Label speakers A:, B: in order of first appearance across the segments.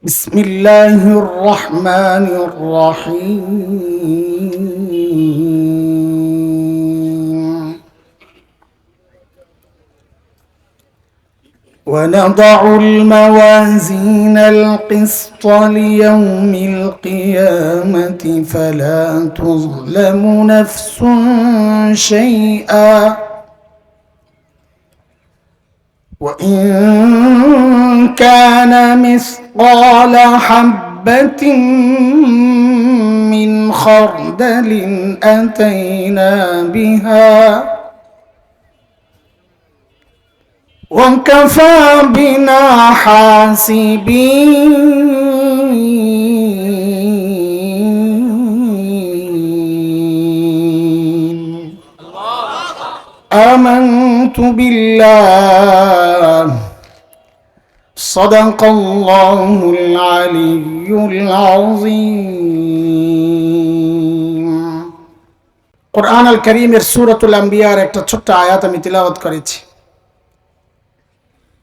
A: بسم الله الرحمن الرحيم ونضع الموازين القسط ليوم القيامة فلا تظلم نفس شيئا وإن كان مثقال حبة من خردل أتينا بها وكفى بنا حاسبين آمنت بالله صدق الله العلي العظيم কুরআন আল কারীমের সূরাতুল আম্বিয়ার একটা ছোট্ট আয়াত আমি তিলাওয়াত করেছি।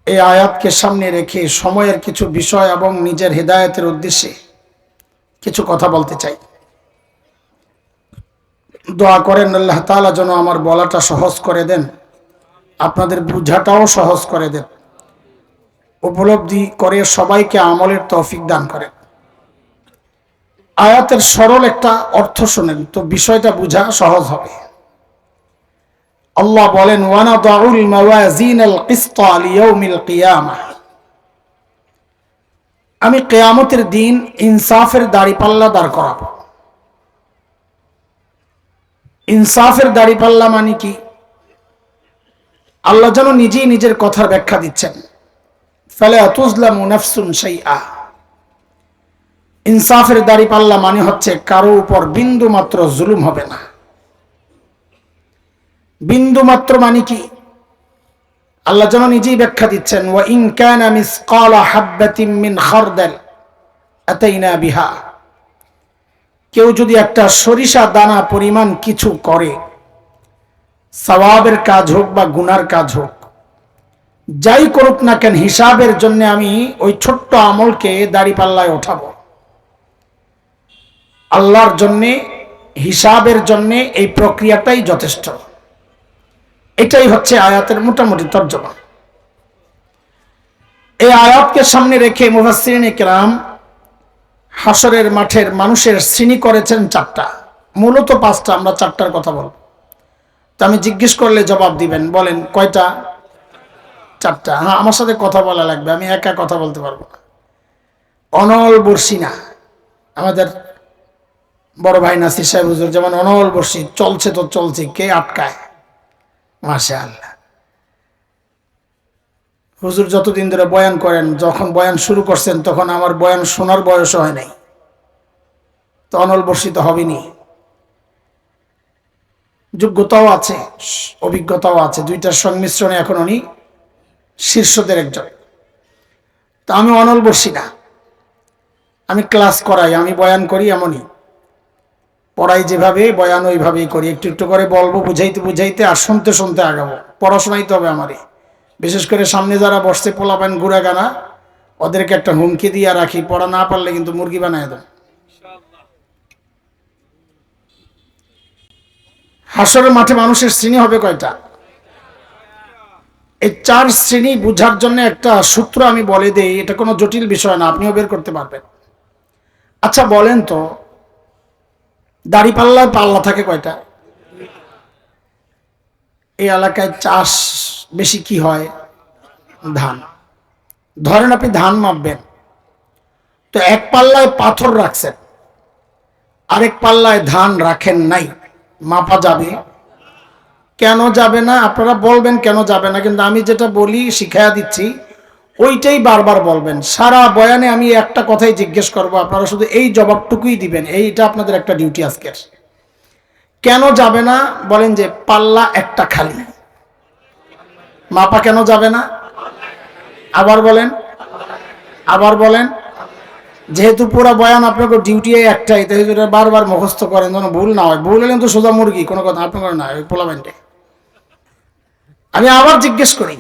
A: এই আয়াতকে সামনে রেখে সময়ের কিছু বিষয় এবং নিজের হেদায়েতের উদ্দেশ্যে কিছু কথা বলতে চাই। দোয়া করেন আল্লাহ তাআলা যেন আমার বলাটা সহজ করে দেন, আপনাদের বুঝাটাও সহজ করে দেন, উপলব্ধি করে সবাইকে আমলের তৌফিক দান করেন। আয়াতের সরল একটা অর্থ শুনেন তো বিষয়টা বোঝা সহজ হবে। আল্লাহ বলেন ওয়ানাদাউল মাওয়াজিনাল কিসতা লিয়াউমিল কিয়ামাহ, আমি কিয়ামতের দিন ইনসাফের দাড়িপাল্লা দাঁড় করাবো। ইনসাফের দাড়িপাল্লা মানে কি? আল্লাহ যেন নিজেই নিজের কথার ব্যাখ্যা দিচ্ছেন, ফালা তুজলামু নাফসুন শাইআ। ইনসাফের দাড়িপাল্লা মানে হচ্ছে কারো উপর বিন্দু মাত্র জুলুম হবে না। বিন্দু মাত্র মানে কি? আল্লাহ যেন নিজেই ব্যাখ্যা দিচ্ছেন, ওয়া ইন কানা মিসকালা হাববাতিন মিন খারদাল আতাইনা বিহা। কেউ যদি একটা সরিষা দানা পরিমাণ কিছু করে, সওয়াবের কাজ হোক বা গুনার কাজ হোক, যাই করুক না কেন, হিসাবের জন্য আমি ওই ছোট্ট আমলকে দাড়িপাল্লায় ওঠাবো। আল্লাহর জন্যে, হিসাবের জন্যে এই প্রক্রিয়াটাই যথেষ্ট। এটাই হচ্ছে আয়াতের মোটামুটি তর্জমা। এই আয়াতকে সামনে রেখে মুফাসসিরিনে কেরাম হাসরের মাঠের মানুষের শ্রেণী করেছেন চারটা, মূলত পাঁচটা, আমরা চারটার কথা বলব। তো আমি জিজ্ঞেস করলে জবাব দিবেন, বলেন কয়টা? চারটা। হ্যাঁ, আমার সাথে কথা বলা লাগবে, আমি একা কথা বলতে পারবো না। অনল বর্ষী না, আমাদের বড় ভাই নাসির সাহেব হুজুর যেমন অনল বর্ষী, চলছে তো চলছে, কে আটকায়? মাশাআল্লাহ। হুজুর যতদিন ধরে বয়ান করেন, যখন বয়ান শুরু করছেন তখন আমার বয়ান শোনার বয়স হয় নাই, তো অনল বর্ষী তো হবেনি। যোগ্যতাও আছে, অভিজ্ঞতাও আছে, দুইটার সংমিশ্রণে এখন উনি শীর্ষদের একজন। তা আমি অনল বর্ষী না, আমি ক্লাস করাই, আমি বয়ান করি, এমনই পড়াই, যেভাবে বয়ান ওইভাবেই করি, একটু একটু করে বলবো, বুঝাইতে বুঝাইতে আর শুনতে শুনতে আগাবো। পড়াশোনাই তো হবে আমারই। বিশেষ করে সামনে যারা বসছে পোলাপান গুড়া গানা, ওদেরকে একটা হুমকি দিয়ে রাখি, পড়া না পারলে কিন্তু মুরগি বানায় দেব। হাসরের মাঠে মানুষের শ্রেণী হবে কয়টা? এই চার শ্রেণী বুঝার জন্য একটা সূত্র আমি বলে দেই, এটা কোনো জটিল বিষয় না, আপনিও বের করতে পারবেন। আচ্ছা বলেন তো, দাড়িপাল্লায় পাল্লা থাকে কয়টা? এই এলাকায় চাষ বেশি কি হয়? ধান। ধরেন আপনি ধান মাপবেন, তো এক পাল্লায় পাথর রাখছেন, আরেক পাল্লায় ধান রাখেন নাই, মাপা যাবে? কেন যাবে না? আপনারা বলবেন কেন যাবে না, কিন্তু আমি যেটা বলি শিখাইয়া দিচ্ছি ওইটাই বারবার বলবেন। সারা বয়ানে আমি একটা কথাই জিজ্ঞেস করব, আপনারা শুধু এই জবাবটুকুই দিবেন। এইটা আপনাদের একটা ডিউটি আজকের। কেন যাবে না? বলেন যে পাল্লা একটা খালি, মাপা কেন যাবে না? আবার বলেন, আবার বলেন। যেহেতু পুরো বয়ান আপনাকে ডিউটি একটাই, তাই বারবার মুখস্থ করেন যেন ভুল না হয়। ভুল হলেন তো সোজা মুরগি, কোনো কথা আপনার না, ওই পোলাবেন্টে। আমি আবার জিজ্ঞেস করি,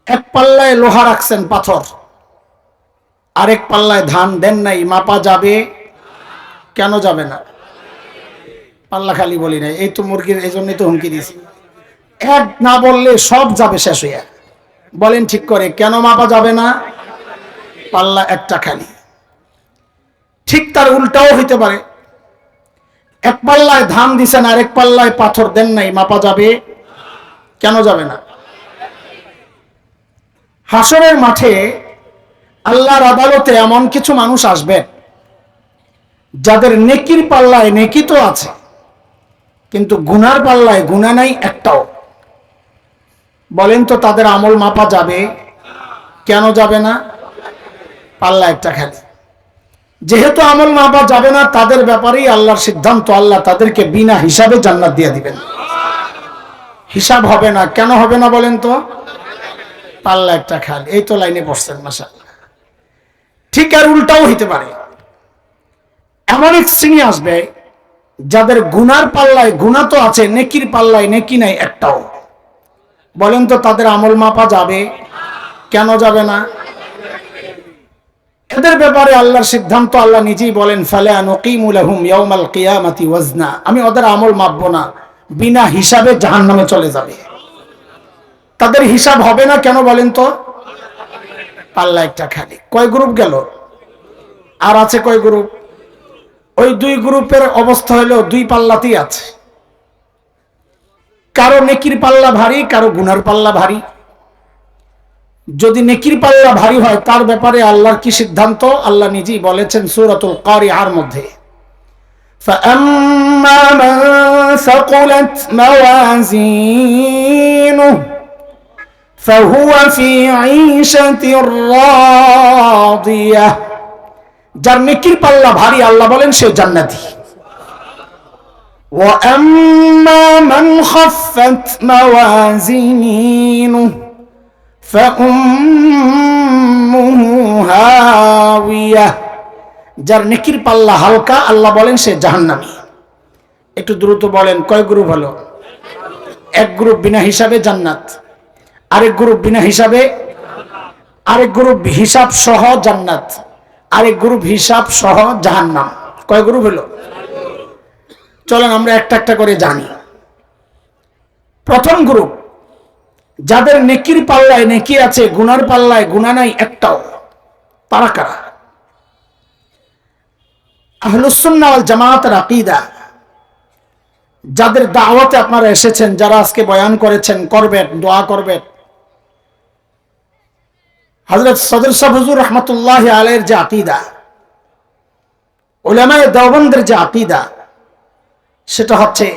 A: এক পাল্লায় লোহা রাখছেন পাথর, আরেক পাল্লায় ধান দেন নাই, মাপা যাবে? কেন যাবে না? পাল্লা খালি বলি নাই, এই তো মুরগির, এই জন্যই তো হুমকি দিয়েছি। এক না বললে সব যাবে শেষ হইয়া। বলেন ঠিক করে, কেন মাপা যাবে না? পাল্লা একটা খালি। ঠিক তার উল্টাও হইতে পারে, এক পাল্লায় ধান দিছেন আর এক পাল্লায় পাথর দেন নাই, মাপা যাবে? কেন যাবে না? হাসরের মাঠে আল্লাহর আদালতে এমন কিছু মানুষ আসবে যাদের নেকির পাল্লায় নেকি তো আছে, কিন্তু গুনার পাল্লায় গুনাহ নাই একটাও। বলেন তো তাদের আমল মাপা যাবে? কেন যাবে না? পাল্লা একটা খালি। যেহেতু আমল মাপা যাবে না, তাদের ব্যাপারেই আল্লাহর সিদ্ধান্ত, আল্লাহ তাদেরকে বিনা হিসাবে জান্নাত দিয়ে দিবেন। হিসাব হবে না। কেন হবে না বলেন তো? পাল্লা একটা খালি। এই তো লাইনে পড়ছেন, মাশাআল্লাহ। ঠিক আর উল্টাও হইতে পারে, এমন এক শ্রেণী আসবে যাদের গুনার পাল্লায় গুনাহ তো আছে, নেকির পাল্লায় নেকি নাই একটাও। বলেন তো তাদের আমল মাপা যাবে? কেন যাবে না? এদের ব্যাপারে আল্লাহর সিদ্ধান্ত, আল্লাহ নিজেই বলেন, ফালা নুকিমু লাহুম ইয়াউমাল কিয়ামাতি ওয়াজনা, আমি ওদের আমল মাপবো না, বিনা হিসাবে জাহান্নামে চলে যাবে। তাদের হিসাব হবে না। কেন বলেন তো? পাল্লা একটা খালি। কয় গ্রুপ গেল? আর আছে কয় গ্রুপ? ওই দুই গ্রুপের অবস্থা হলো দুই পাল্লাতেই আছে, কারো নেকির পাল্লা ভারী, কারো গুনার পাল্লা ভারী। যদি নেকির পাল্লা ভারী হয়, তার ব্যাপারে আল্লাহর কি সিদ্ধান্ত? আল্লাহ নিজেই বলেছেন সূরাতুল কারিআর মধ্যে, فَأَمَّا مَنْ ثَقُلَتْ مَوَازِينُهُ فَهُوَ فِي عِيشَةٍ راضية, যার নেকির পাল্লা ভারী আল্লাহ বলেন সে জান্নাতি। وَأَمَّا مَنْ خَفَّتْ مَوَازِينُهُ فَأُمُّهُ هَاوِيَةٌ, যার নেকির পাল্লা হালকা আল্লাহ বলেন সে জাহান্নামী। একটু দ্রুত বলেন, কয় গ্রুপ হলো? এক গ্রুপ বিনা হিসাবে জান্নাত, আরেক গ্রুপ বিনা হিসাবে, আরেক গ্রুপ হিসাব সহ জান্নাত, আরেক গ্রুপ হিসাব সহ জাহান্নাম। কয় গ্রুপ হলো? চলেন আমরা একটা একটা করে জানি। প্রথম গ্রুপ, যাদের নেকির পাল্লায় নেকি আছে, গুনার পাল্লায় গুনাহ নাই একটাও। তারা কারা? আহলুস সুন্নাহ ওয়াল জামাতের আকীদা, যাদের দাওয়াতে আপনারা এসেছেন, যারা আজকে বয়ান করেছেন, করবেন, দোয়া করবেন। হযরত সদর সাহেব হুজুর রাহমাতুল্লাহি আলাইহির যে আকীদা, উলামায়ে দেওবন্দের যে আকীদা, সেটা হচ্ছে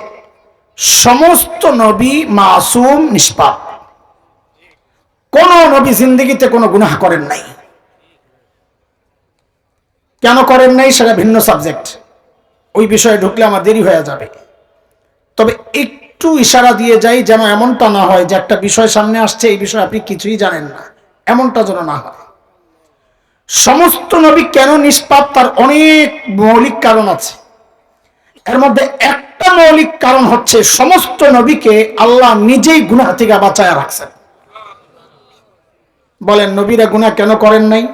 A: সমস্ত নবী মাসুম, নিষ্পাপ। কোন নবী জিন্দেগিতে কোনো গুনাহ করেন নাই। কেন করেন নাই সেটা ভিন্ন সাবজেক্ট, ওই বিষয়ে ঢুকলে আমার দেরি হয়ে যাবে। তবে একটু ইশারা দিয়ে যাই, যেন এমনটা না হয় যে একটা বিষয় সামনে আসছে, এই বিষয়ে আপনি কিছুই জানেন না, এমনটা যেন না হয়। সমস্ত নবী কেন নিষ্পাপ, তার অনেক মৌলিক কারণ আছে। এর মধ্যে একটা মৌলিক কারণ হচ্ছে সমস্ত নবীকে আল্লাহ নিজেই গুনাহ থেকে বাঁচায় রাখছেন। বলেন, নবীরা গুনাহ কেন করেন নাই?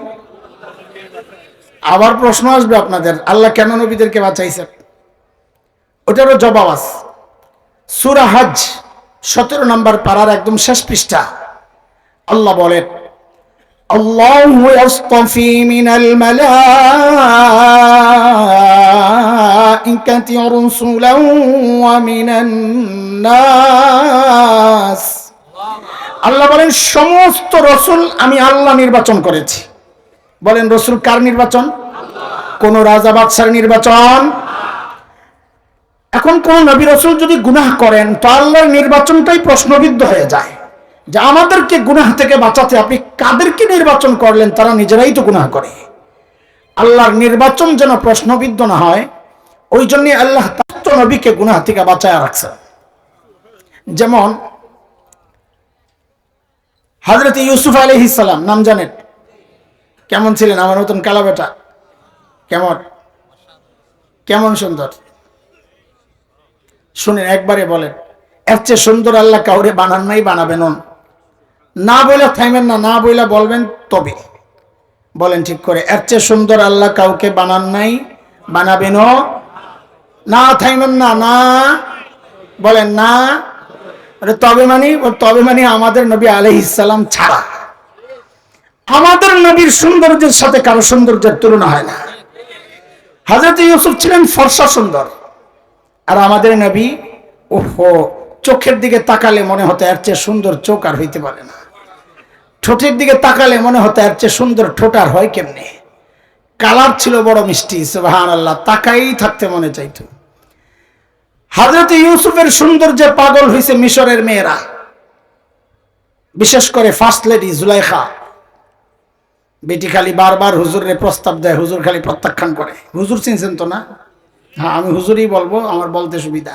A: আবার প্রশ্ন আসবে আপনাদের, আল্লাহ কেন নবীদেরকে বাঁচাইছেন? ওটারও জবাব আছে। সূরা হজ 17 নম্বর পারার একদম শেষ পৃষ্ঠা আল্লাহ বলেন, আল্লাহু ইয়াসতাফি মিনাল মালাইকাতি রাসূলান ওয়া মিনান নাস। আল্লাহ বলেন সমস্ত রাসূল আমি আল্লাহ নির্বাচন করেছি। বলেন রাসূল কার নির্বাচন? কোন রাজা বাদশার নির্বাচন। এখন কোন নবী রাসূল যদি গুনাহ করেন, তো আল্লাহর নির্বাচনটাই প্রশ্নবিদ্ধ হয়ে যায়, যে আমাদেরকে গুনাহ থেকে বাঁচাতে আপনি কাদেরকে নির্বাচন করলেন? তারা নিজেরাই তো গুনাহ করে। আল্লাহর নির্বাচন যেন প্রশ্নবিদ্ধ না হয়, ওই জন্য আল্লাহ তার নবীকে গুনাহ থেকে বাঁচায় রাখছেন। যেমন হযরত ইউসুফ আলাইহিস সালাম, নাম জানেন? কেমন ছিলেন? আমার মতন কালা বেটা। কেমন কেমন সুন্দর। শুনেন, একবারে বলেন, এর চেয়ে সুন্দর আল্লাহ কাউরে বানান নাই, বানাবেন না বলে থাইমেন না, না বলে বলবেন তবে বলেন ঠিক করে, এর চেয়ে সুন্দর আল্লাহ কাউকে বানান নাই, বানাবেনও না। থাইমেন না, না বলেন না। তবে মানে আমাদের নবী আলাইহিস সালাম ছাড়া আমাদের নবীর সৌন্দর্যের সাথে কারো সৌন্দর্যের তুলনা হয় না। হযরত ইউসুফ ছিলেন ফর্সা সুন্দর, আর আমাদের নবী ওহো, চোখের দিকে তাকালে মনে হতো এর চেয়ে সুন্দর চোখ আর হইতে পারে না। ঠোঁটের দিকে তাকালে মনে হতো এর চেয়ে সুন্দর ঠোঁট আর হয় কেমনে। কালার ছিল বড় মিষ্টি, সুবহানাল্লাহ, তাকাই থাকতে মনে চাইতো। হযরত ইউসুফের সৌন্দর্যে পাগল হয়েছে মিশরের মেয়েরা, বিশেষ করে ফার্স্ট লেডি জুলাইখা। বেটি খালি বারবার হুজুরের প্রস্তাব দেয়, হুজুর খালি প্রত্যাখ্যান করে। হুজুর চিনছেন তো না? হ্যাঁ, আমি হুজুরই বলবো, আমার বলতে সুবিধা।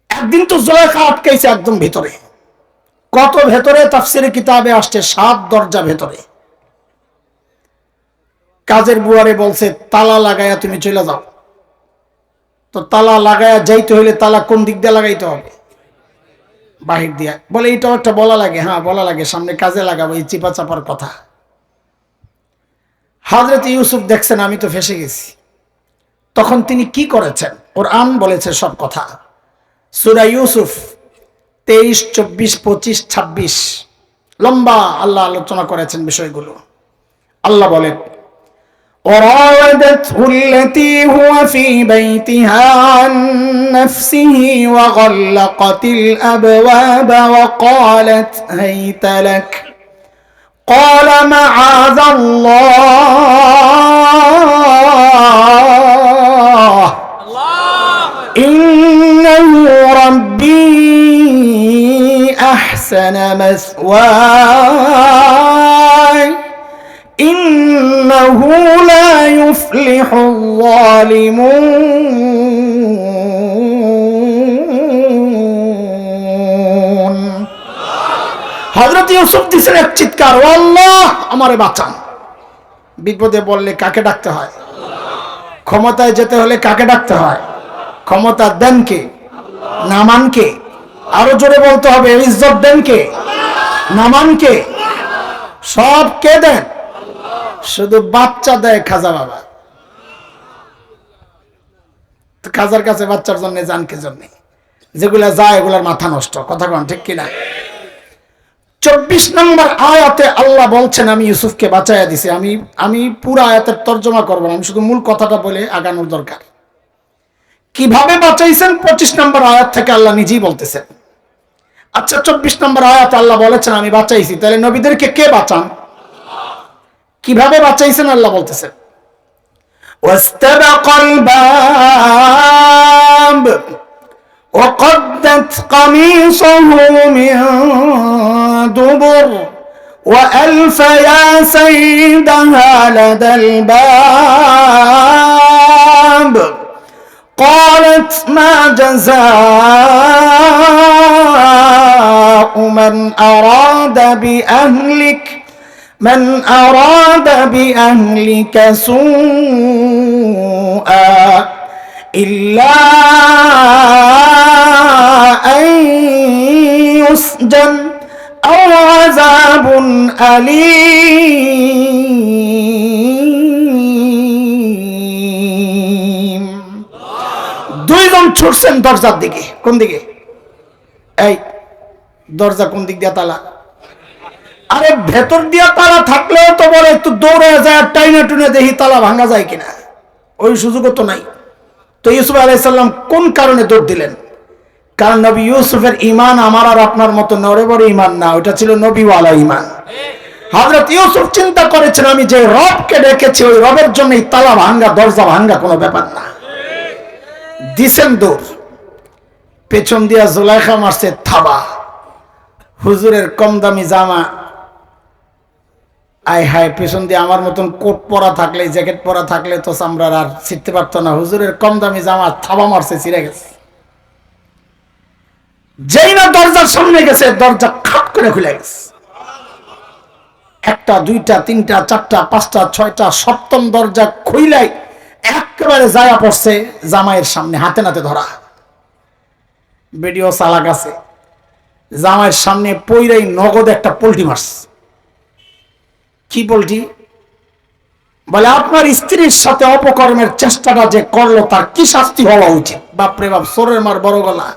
A: একদিন তো জুলাইখা আটকাইছে একদম ভিতরে। কত ভেতরে, তাফসিরে কিতাবে আসছে 7 দরজা ভেতরে। কাজের বুয়ারে বলছে তালা লাগায়া তুমি চলে যাও। তো তালা লাগায়া যাইতে হইলে তালা কোন দিক দিয়ে লাগাইতে হবে? বাহির দিয়া। বলে এটাও একটা বলা লাগে। হ্যাঁ বলা লাগে, সামনে কাজে লাগাবো, এই চিপা চাপার কথা। হযরত ইউসুফ দেখছেন আমি তো ফেসে গেছি। তখন তিনি কি করেছেন? কোরআন বলেছে সব কথা। সূরা ইউসুফ 23, 24, 25, 26 লম্বা আল্লাহ আলোচনা করেছেন বিষয়গুলো। আল্লাহ বলেন, وراودته التي هو في بيتها عن نفسه وغلقت الأبواب وقالت هيت لك قال معاذ الله إنه ربي أحسن مثواي إنه لا يفلح الظالمون। হযরত ইউসুফ দিছেন এক চিৎকার, ও আল্লাহ আমারে বাঁচান। বিপদে বললে কাকে ডাকতে হয়? ক্ষমতায় যেতে হলে কাকে ডাকতে হয়? ক্ষমতা দেন কে? নামান কে? আরো জোরে বলতে হবে, ইজ্জত দেন কে? নামান কে? সব কে দেন? শুধু বাচ্চা দেয় খাজা বাবা। খাজার কাছে বাচ্চার জন্য যান কে জন্য? যেগুলা যায় এগুলার মাথা নষ্ট। কথা কন ঠিক কিনা? 24 নম্বর আয়াতে আল্লাহ বলছেন আমি ইউসুফকে বাঁচাইয়া দিছি। আমি পুরো আয়াতের তর্জমা করব না, আমি শুধু মূল কথাটা বলে আগানোর দরকার। কিভাবে বাঁচাইছেন 25 নম্বর আয়াত থেকে আল্লাহ নিজেই বলতেছেন। আচ্ছা, 24 নম্বর আয়াতে আল্লাহ বলেছেন আমি বাঁচাইছি, তাহলে নবীদেরকে কে বাঁচান? কিভাবে বাঁচাইছেন আল্লাহ বলতেছেন, ওয়াস্তাবাকাল বাব وقدت قميصه من دبر وألف يا سيدها لدى الباب قالت ما جزاء من أراد بأهلك سوءا إلا أن يسجن أو عذاب أليم। দুইজন ছুটছেন দরজার দিকে। কোন দিকে? এই দরজা কোন দিক দিয়ে তালা? আরে ভেতর দিয়া তালা থাকলেও তো বলে একটু দৌড়ে যায়, টাইনা টুনে দেখি তালা ভাঙা যায় কিনা, ওই সুযোগও তো নাই। তো ইউসুফ আলাইহিস সালাম কোন কারণে দৌড় দিলেন? কারণ নবী ইউসুফের ঈমান আমার আর আপনার মতো নড়ে বড় ঈমান না, ওটা ছিল নবীওয়ালা ঈমান। হযরত ইউসুফ চিন্তা করেছেন আমি যে রবকে ডেকেছি ওই রবের জন্য এই তালা ভাঙা দরজা ভাঙা কোনো ব্যাপার না। দিছেন দৌড়, পেছন দিয়া জুলাইখা মারছে থাবা। হুজুরের কম দামি জামা, আয় হায়, পেছন দিয়ে আমার মতন কোট পরা থাকলে, জ্যাকেট পরা থাকলে তো চামড়ার আর ছিটতে পারতো না। হুজুরের কম দামি জামা থাবা মারছে, ছিঁড়ে গেছে। যেই না দরজার সামনে গেছে, দরজা খাট করে খুলে গেছে। একটা, দুইটা, তিনটা, চারটা, পাঁচটা, ছয়টা, সপ্তম দরজা খুইলাই একেবারে জায়গা পড়ছে জামাইয়ের সামনে, হাতে নাতে ধরা। ভিডিও চালাক আছে, জামাইয়ের সামনে পইরাই নগদ একটা পোল্টি মারছে। কি পোল্ট্রি? বলে আপনার স্ত্রীর সাথে অপকর্মের চেষ্টাটা যে করলো তার কি শাস্তি হওয়া উচিত? বাপরে বাপ, সোরের মার বড় গলা।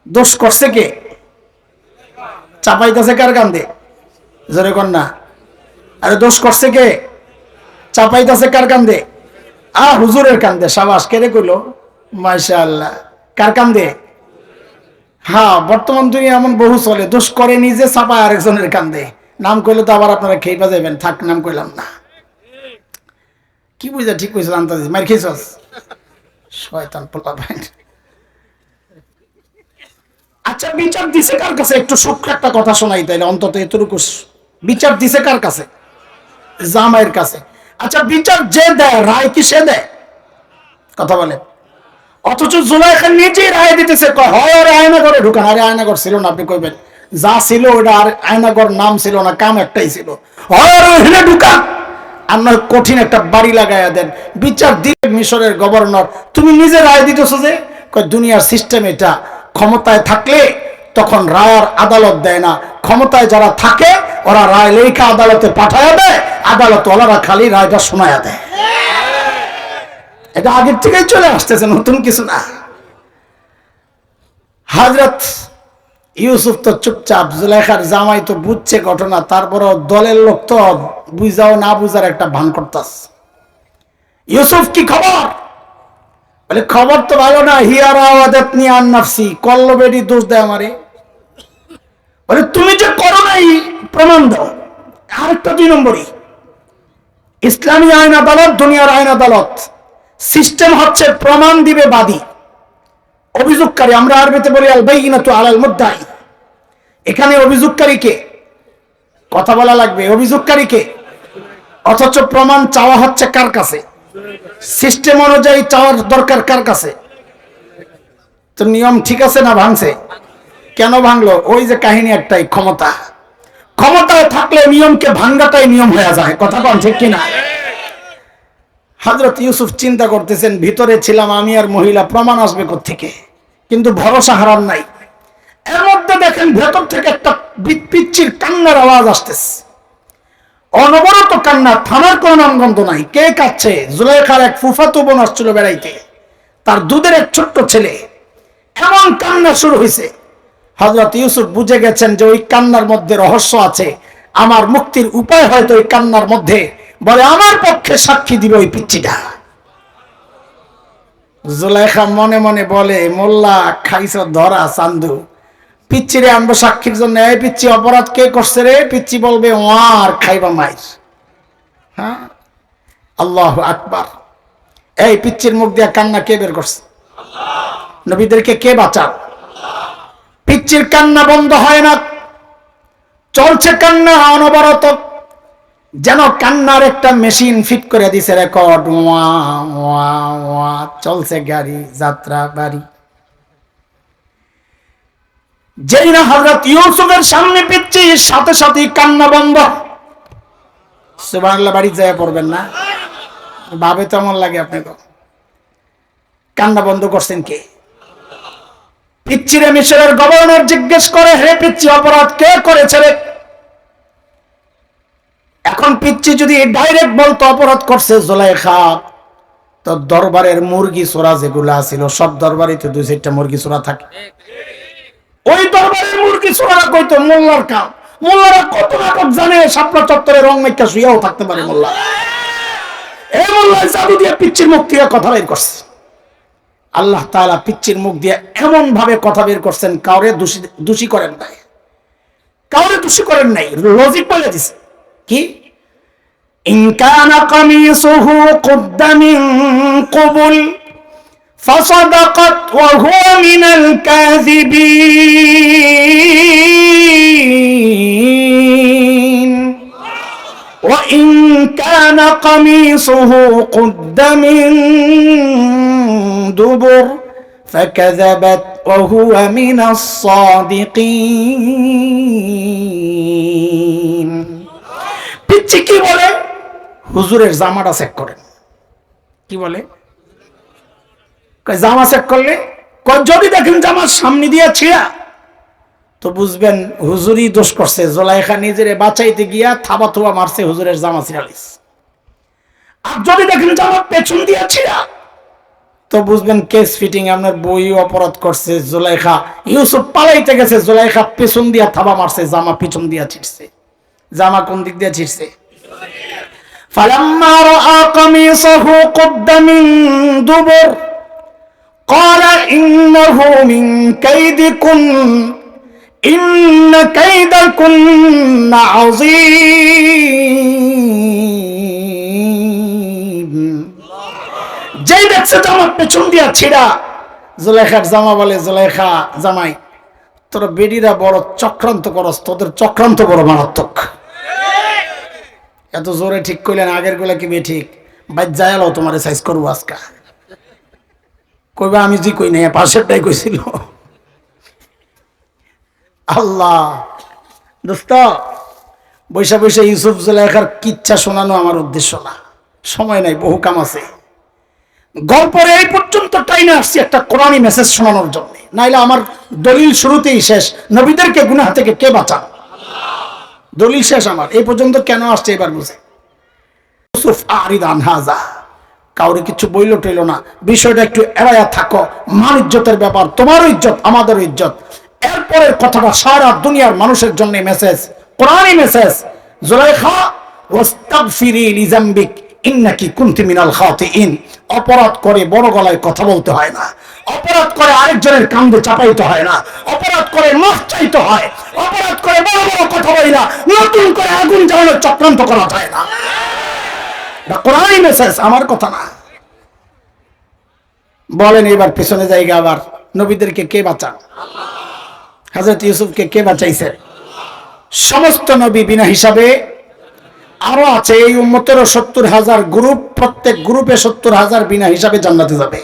A: দোষ করছে কে? চাপাইতেছে কার কান্দে? জোরে কর না। আরে দোষ করছে কে? চাপাইতেছে কার কান্দে? হুজুরের কান্দে। সাবাস, কে রে কইলো? মাশাআল্লাহ। কার কান্দে? হ্যাঁ, বর্তমান দুনিয়া এমন বহু চলে, দোষ করে নিজে চাপায় আরেকজনের কান্দে। নাম কইলে তো আবার আপনারা খেয়ে যাবেন, থাক নাম কইলাম না। কি বুঝা ঠিক কইছিল? আন্তাজি মার খেয়েছস, শয়তান পোলা ভাই। আচ্ছা, বিচার দিছে কার কাছে? একটু সূক্ষ্ম একটা কথা শোনাই তাইলে অন্তত এতটুকু। বিচার দিছে কার কাছে? জামাইয়ের কাছে। আচ্ছা, বিচার যে দেয়, রায় কি সে দেয়? কথা বলে। অথচ জুলাইখা নিজেই রায় দিতেছে, হয় ওরে আয়নাঘরে ঢুকান। আরে আয়নাঘর ছিল না, আপনি কইবেন যা ছিল ওটা। আর আয়নাঘর নাম ছিল না, কাম একটাই ছিল। হয় ওরে ঢুকান, আপনার কঠিন একটা বাড়ি লাগাইয়া দেন। বিচার দিবে মিশরের গভর্নর, তুমি নিজে রায় দিতেছো যে? দুনিয়ার সিস্টেম এটা। ক্ষমতায় থাকলে তখন রায় আর আদালত দেয় না, ক্ষমতায় যারা থাকে ওরা রায় লেখা আদালতে পাঠায়া দেয়, আদালত ওরা খালি রায়টা শোনায়া দেয়। এটা আগের থেকেই চলে আসতেছে, নতুন কিছু না। হযরত ইউসুফ তো চুপচাপ, জুলাইখার জামাই তো বুঝছে ঘটনা, তারপরও দলের লোক তো বুঝাও না বুঝার একটা ভান করতাস। ইউসুফ কি খবর? বলে খবর তো ভালো না। হিয়ারা ওয়াদাতনি আন নাফসি, কল্লো বেডি দোষ দেয় আমারে। বলে তুমি যে করো নাই প্রমাণ দাও। আরেকটা 2 নম্বরই। ইসলামী আইন আদালত, দুনিয়ার আইন আদালত সিস্টেম হচ্ছে প্রমাণ দিবে বাদী, অভিযোগকারী। আমরা আরবিতে বলি আল বাইয়িনাতু আলাল মুদ্দাই। এখানে অভিযোগকারী কে? কথা বলা লাগবে। অভিযোগকারী কে? অথচ প্রমাণ চাওয়া হচ্ছে কার কাছে? সিস্টেম অনুযায়ী চাওয়ার দরকার কার কাছে? তো নিয়ম ঠিক আছে না ভাঙছে? কেন ভাঙলো? ওই যে কাহিনী একটাই, ক্ষমতা। ক্ষমতায় থাকলে নিয়মকে ভাঙ্গাটাই নিয়ম হয়ে যায়। কথা বল ঠিক কিনা? হযরত ইউসুফ চিন্তা করতেছেন, ভিতরে ছিলাম আমি আর মহিলা, প্রমাণ আসবে কোত্থেকে? কিন্তু ভরসা হারান নাই। এর মধ্যে দেখেন ভেতর থেকে একটা পিচ্চির কান্নার আওয়াজ আসতেছে, অনবরত কান্না, থামার কোন নামগন্ধ নাই। কে কাচ্ছে? জুলাইখার এক ফুফাতো বোন আসছিল বেড়াইতে, তার দুধের এক ছোট্ট ছেলে। এমন কান্না শুরু হয়েছে, হযরত ইউসুফ বুঝে গেছেন যে ওই কান্নার মধ্যে রহস্য আছে, আমার মুক্তির উপায় হয়তো ওই কান্নার মধ্যে। বলে আমার পক্ষে সাক্ষী দিবে ওই পিচ্চিটা। জুলাইখা মনে মনে বলে, মোল্লা খাইছ ধরা চান্দু, পিচ্চিরে আনবো সাক্ষীর জন্য। এই পিচ্চি অপরাধ কে করছে রে? পিচ্চি বলবে ওয়ার খাইবা মাইর। হ্যাঁ, আল্লাহু আকবার। এই পিচ্চির মুখ দিয়া কান্না কে বের করছে? নবীদেরকে কে বাঁচান? পিচ্চির কান্না বন্ধ হয় না, চলছে কান্না অনবরত। যেন কান্নার একটা মেশিন ফিট করে দিছে, রেকর্ড ওয়া ওয়া ওয়া চলছে গাড়ি, যাত্রা বাড়ি। যেই না হযরত ইউসুফের সামনে পিচ্চি, সাথে সাথে কান্না বন্ধ। সুবহানাল্লাহ। বাড়ি যায় পড়বেন না? ভাবে তেমন লাগে আপনাকে। কান্না বন্ধ করছেন কে? পিচ্চিরে মিশরের গভর্নর জিজ্ঞেস করে, হে পিচ্চি অপরাধ কে করেছে রে? এখন পিচ্চি যদি ডাইরেক্ট বলতো অপরাধ করছে জুলাইখা, তো দরবারের মুরগি চোরা যেগুলা ছিল, সব দরবারে তো 2-4টা মুরগি চোরা থাকে। ওই দরবারের মুরগি চোরা কইতো মোল্লার কাম। মোল্লারা কত নাটক জানে, শাপলা চত্বরে রং মেকা শুয়েও থাকতে পারে মোল্লা। এই মোল্লা জাদু দিয়ে পিচ্চির মুখ থেকে কথা বের করছে। আল্লাহ তাআলা পিচ্চির মুখ দিয়ে এমন ভাবে কথা বের করছেন, কাউরে দোষী করেন নাই, কাউরে দোষী করেন নাই। লজিক বলে দিছে কি? ইন কানা কামিসুহু কুদ্দা মিন ক্বাবল ফাসাদাকাত ওয়া হুয়া মিনাল কাযিবিন ওয়া ইন কানা কামিসুহু কুদ্দা মিন দুবুর ফাকাযাবাত ওয়া হুয়া মিনাস সাদিকিন। পিচ্চি কি বলে? হুজুরের জামাটা চেক করেন। কি বলে? জামা চেক করলে যদি দেখেন জামার সামনে দিয়ে ছিঁড়া, তো বুঝবেন হুজুরই দোষ করছে, জুলাইখা নিজেরে বাঁচাইতে গিয়া থাবা থুবা মারছে হুজুরের জামা ছিড়ালিস। আর যদি দেখেন জামা পেছন দিয়া ছিড়া, তো বুঝবেন কেস ফিটিং, আপনার বই অপরাধ করছে। জুলাইখা, ইউসুফ পালাইতে গেছে, জুলাইখা পেছন দিয়া থাবা মারছে, জামা পিছন দিয়া ছিড়ছে। জামা কোন দিক দিয়া ছিড়ছে? ফালাম্মা রাআ কামিসাহু কুদ্দা মিন দুবুর ক্বালা ইন্নাহু মিন কাইদিকুন ইন্না কাইদাকুন্না আযীম। যেই দেখছে জামা পেছন দিয়া ছিড়া, জুলাইখার জামা বলে, জুলাইখা জামাই, তোর বেডিরা বড় চক্রান্ত করস, তোদের চক্রান্ত বড় মারাত্মক। এত জোরে ঠিক কইলেন, আগের গুলা কি বে ঠিক? বাইর যায়ালো তোমারে সাইজ করবো আজকা। কইবা আমি জি কই নাই, পাশেরটাই কইছিল। আল্লাহ দোস্ত, বৈশা বৈশা ইউসুফ জুলাইখার কিচ্ছা শোনানো আমার উদ্দেশ্য না, সময় নাই, বহু কাম আছে। গল্পের এই পর্যন্ত টাইনে আসছি একটা কোরআনী মেসেজ শোনানোর জন্য, নাইলে আমার দলিল শুরুতেই শেষ। নবীদেরকে গুনাহ থেকে কে বাঁচান? দলিল শেষ আমার। এই পর্যন্ত কেন আসছে এবার বুঝে। ইউসুফ আরিদান হাজা, কাউরে কিছু বইল টইল না, বিষয়টা একটু এড়াইয়া থাকো। মান ইজ্জতের ব্যাপার, তোমারও ইজ্জত আমাদেরও ইজ্জত। এরপরের কথাটা সারা দুনিয়ার মানুষের জন্য মেসেজ, কোরআনী মেসেজ। জুলাইখা ওয়াস্তাগফিরি লিযামবিক ইন্নাকি কুনতি মিনাল খাতিইন। অপরাধ করে বড় গলায় কথা বলতে হয় না, অপরাধ করে আরেকজনের কান্দে চাপাইতে হয় না, অপরাধ করে মাফ চাইতে হয়, অপরাধ করে বড় বড় কথা বলি না, নতুন করে আগুন জ্বালানোর চক্রান্ত করা যায় না। কোরআনী মেসেজ, আমার কথা না। বলেন এবার পিছনে জায়গা, আবার নবীদেরকে কে বাঁচান? হযরত ইউসুফকে কে বাঁচাইছে? সমস্ত নবী বিনা হিসাবে। আরো আছে এই উম্মতেরও ৭০,০০০ গ্রুপ, প্রত্যেক গ্রুপে ৭০,০০০ বিনা হিসাবে জান্নাতে যাবে।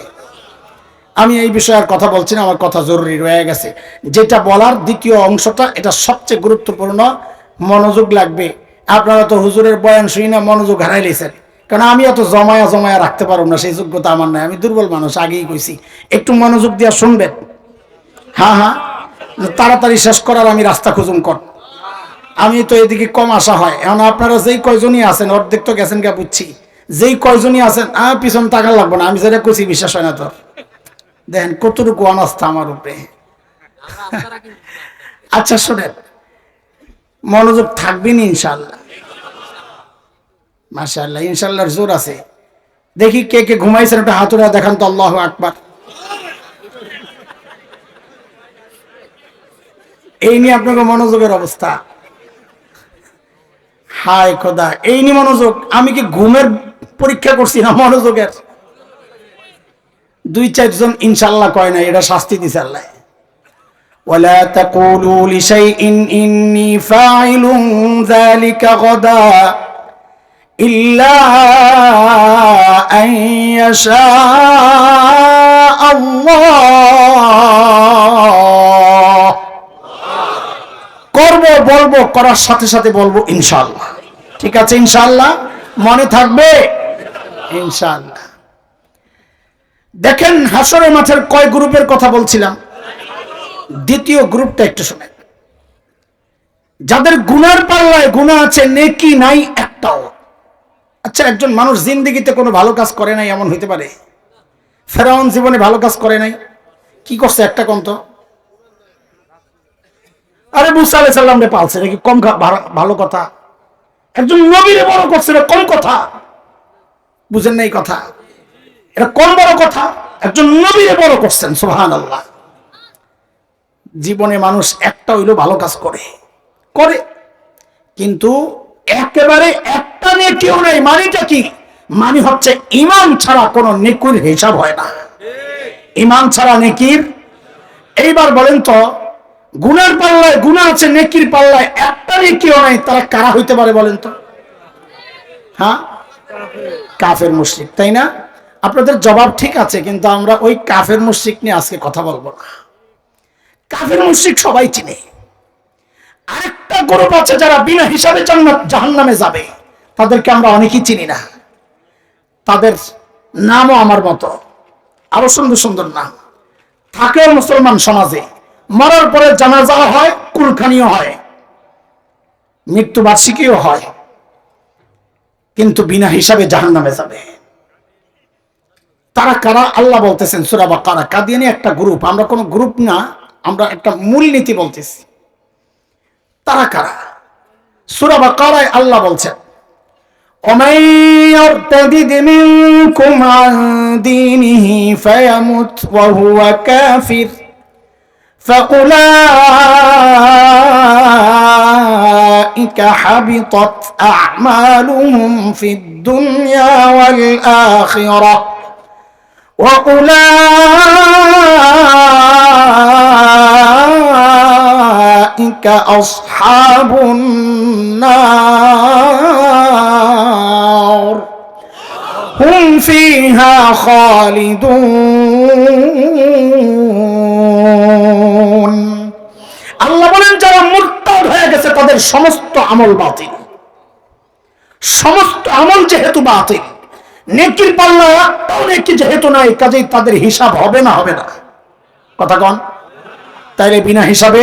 A: আমি এই বিষয়ে আর কথা বলছি না, আমার কথা জরুরি রয়ে গেছে। যেটা বলার দ্বিতীয় অংশটা, এটা সবচেয়ে গুরুত্বপূর্ণ, মনোযোগ লাগবে। আপনারা তো হুজুরের বয়ান শুনি না মনোযোগ হারাই লেছেন, কারণ আমি অত জমায়া জমায়া রাখতে পারবো না, সেই যোগ্যতা আমার নাই, আমি দুর্বল মানুষ, আগেই কইছি। একটু মনোযোগ দিয়া শুনবেন। হ্যাঁ হ্যাঁ, তাড়াতাড়ি শেষ করার আমি রাস্তা খুঁজুম কর। আমি তো এদিকে কম আসা হয়। এখন আপনারা যেই কয়জনই আছেন, অর্ধেক তো গেছেন গা বুঝছি, যেই কয়জনই আছেন পিছন তাকার লাগবো না, আমি যেটা কইছি বিশ্বাস হয় না তোর। দেখেন কতটুকু অনাস্থা আমার উপরে। আচ্ছা শোনেন, মনোযোগ থাকবেন ইনশাল্লাহ, মাশাআল্লাহ, ইনশাল্লাহর জোর আছে। দেখি কে কে ঘুমাইছেন, একটা হাতুড়া দেখান তো, আল্লাহু আকবার। এই নিয়ে আপনাকে মনোযোগের অবস্থা, হায় খোদা, এই নিয়ে মনোযোগ। আমি কি ঘুমের পরীক্ষা করছি না মনোযোগের? ২-৪ জন ইনশাআল্লাহ কয় না, এটা শাস্তি দিছে আল্লাহ। ওয়ালা তাকুলু লিশাইইন ইন্নী ফাইলুন যালিকা গাদা ইল্লা আন ইয়াশা আল্লাহ। করব, বলবো, করার সাথে সাথে বলবো ইনশাআল্লাহ। ঠিক আছে ইনশাআল্লাহ, মনে থাকবে ইনশাআল্লাহ। দেখেন হাসরের মাঠের কয় গ্রুপের কথা বলছিলাম, দ্বিতীয় গ্রুপটা একটু শুনেন। যাদের গুনার পাল্লায় গুনাহ আছে, নেকি নাই একটাও। আচ্ছা, একজন মানুষ জিন্দেগিতে কোনো ভালো কাজ করে নাই, এমন হইতে পারে? ফেরাউন জীবনে ভালো কাজ করে নাই, কি করছে একটা কম তো? আরে মুসা আলাইহিস সালাম রে পালছে, নাকি কম ভালো কথা? একজন নবীরে বড় করছে, কম কথা? বুঝেন নাই কথা? এটা কম বড় কথা? একজন নবীরে বড় করছেন, সুবহানাল্লাহ। জীবনে মানুষ একটা হইলো ভালো কাজ করে, কিন্তু একেবারে একটা নেকিও নাই। মানেটা কি? মানে হচ্ছে ঈমান ছাড়া কোনো নেকির হিসাব হয় না, ঈমান ছাড়া নেকির। এইবার বলেন তো, গুনার পাল্লায় গুনাহ আছে, নেকির পাল্লায় একটা নেকিও নাই, তারা কারা হইতে পারে বলেন তো? হ্যাঁ, কাফের মুশরিক, তাই না? আপনাদের জবাব ঠিক আছে, কিন্তু আমরা ওই কাফের মুশরিক নিয়ে আজকে কথা বলবো না। কাফের মুশরিক সবাই চিনে। আরেকটা গ্রুপ আছে যারা বিনা হিসাবে জাহান্নামে যাবে, তাদেরকে আমরা অনেকেই চিনি না। তাদের নামও আমার মতো, আরো সুন্দর সুন্দর নাম। থাকেও মুসলমান সমাজে, মরার পরে জানাজা হয়, কুলখানিও হয়, মৃত্যুবার্ষিকীও হয়, কিন্তু বিনা হিসাবে জাহান্নামে যাবে। তারা কারা? আল্লাহ বলতেছেন সূরা বাকারা, কাদিয়ানি একটা গ্রুপ, আমরা কোনো গ্রুপ না, আমরা একটা মূলনীতি বলতেছি। তারা কারা? সূরা বাকারায় আল্লাহ বলছেন, ومن يرتد منكم عن دينه فيمت وهو كافر فأولئك حبطت أعمالهم في الدنيا والآخرة وأولئك أصحاب النار هم فيها خالدون। আল্লাহ বলেন যারা মুরতাদ হয়ে গেছে তাদের সমস্ত আমল বাতিল। সমস্ত আমল যেহেতু বাতিল, নেকির পাল্লা একটাও নেকি যেহেতু নাই, কাজেই তাদের হিসাব হবে না। হবে না, কথা কন। তাইলে বিনা হিসাবে।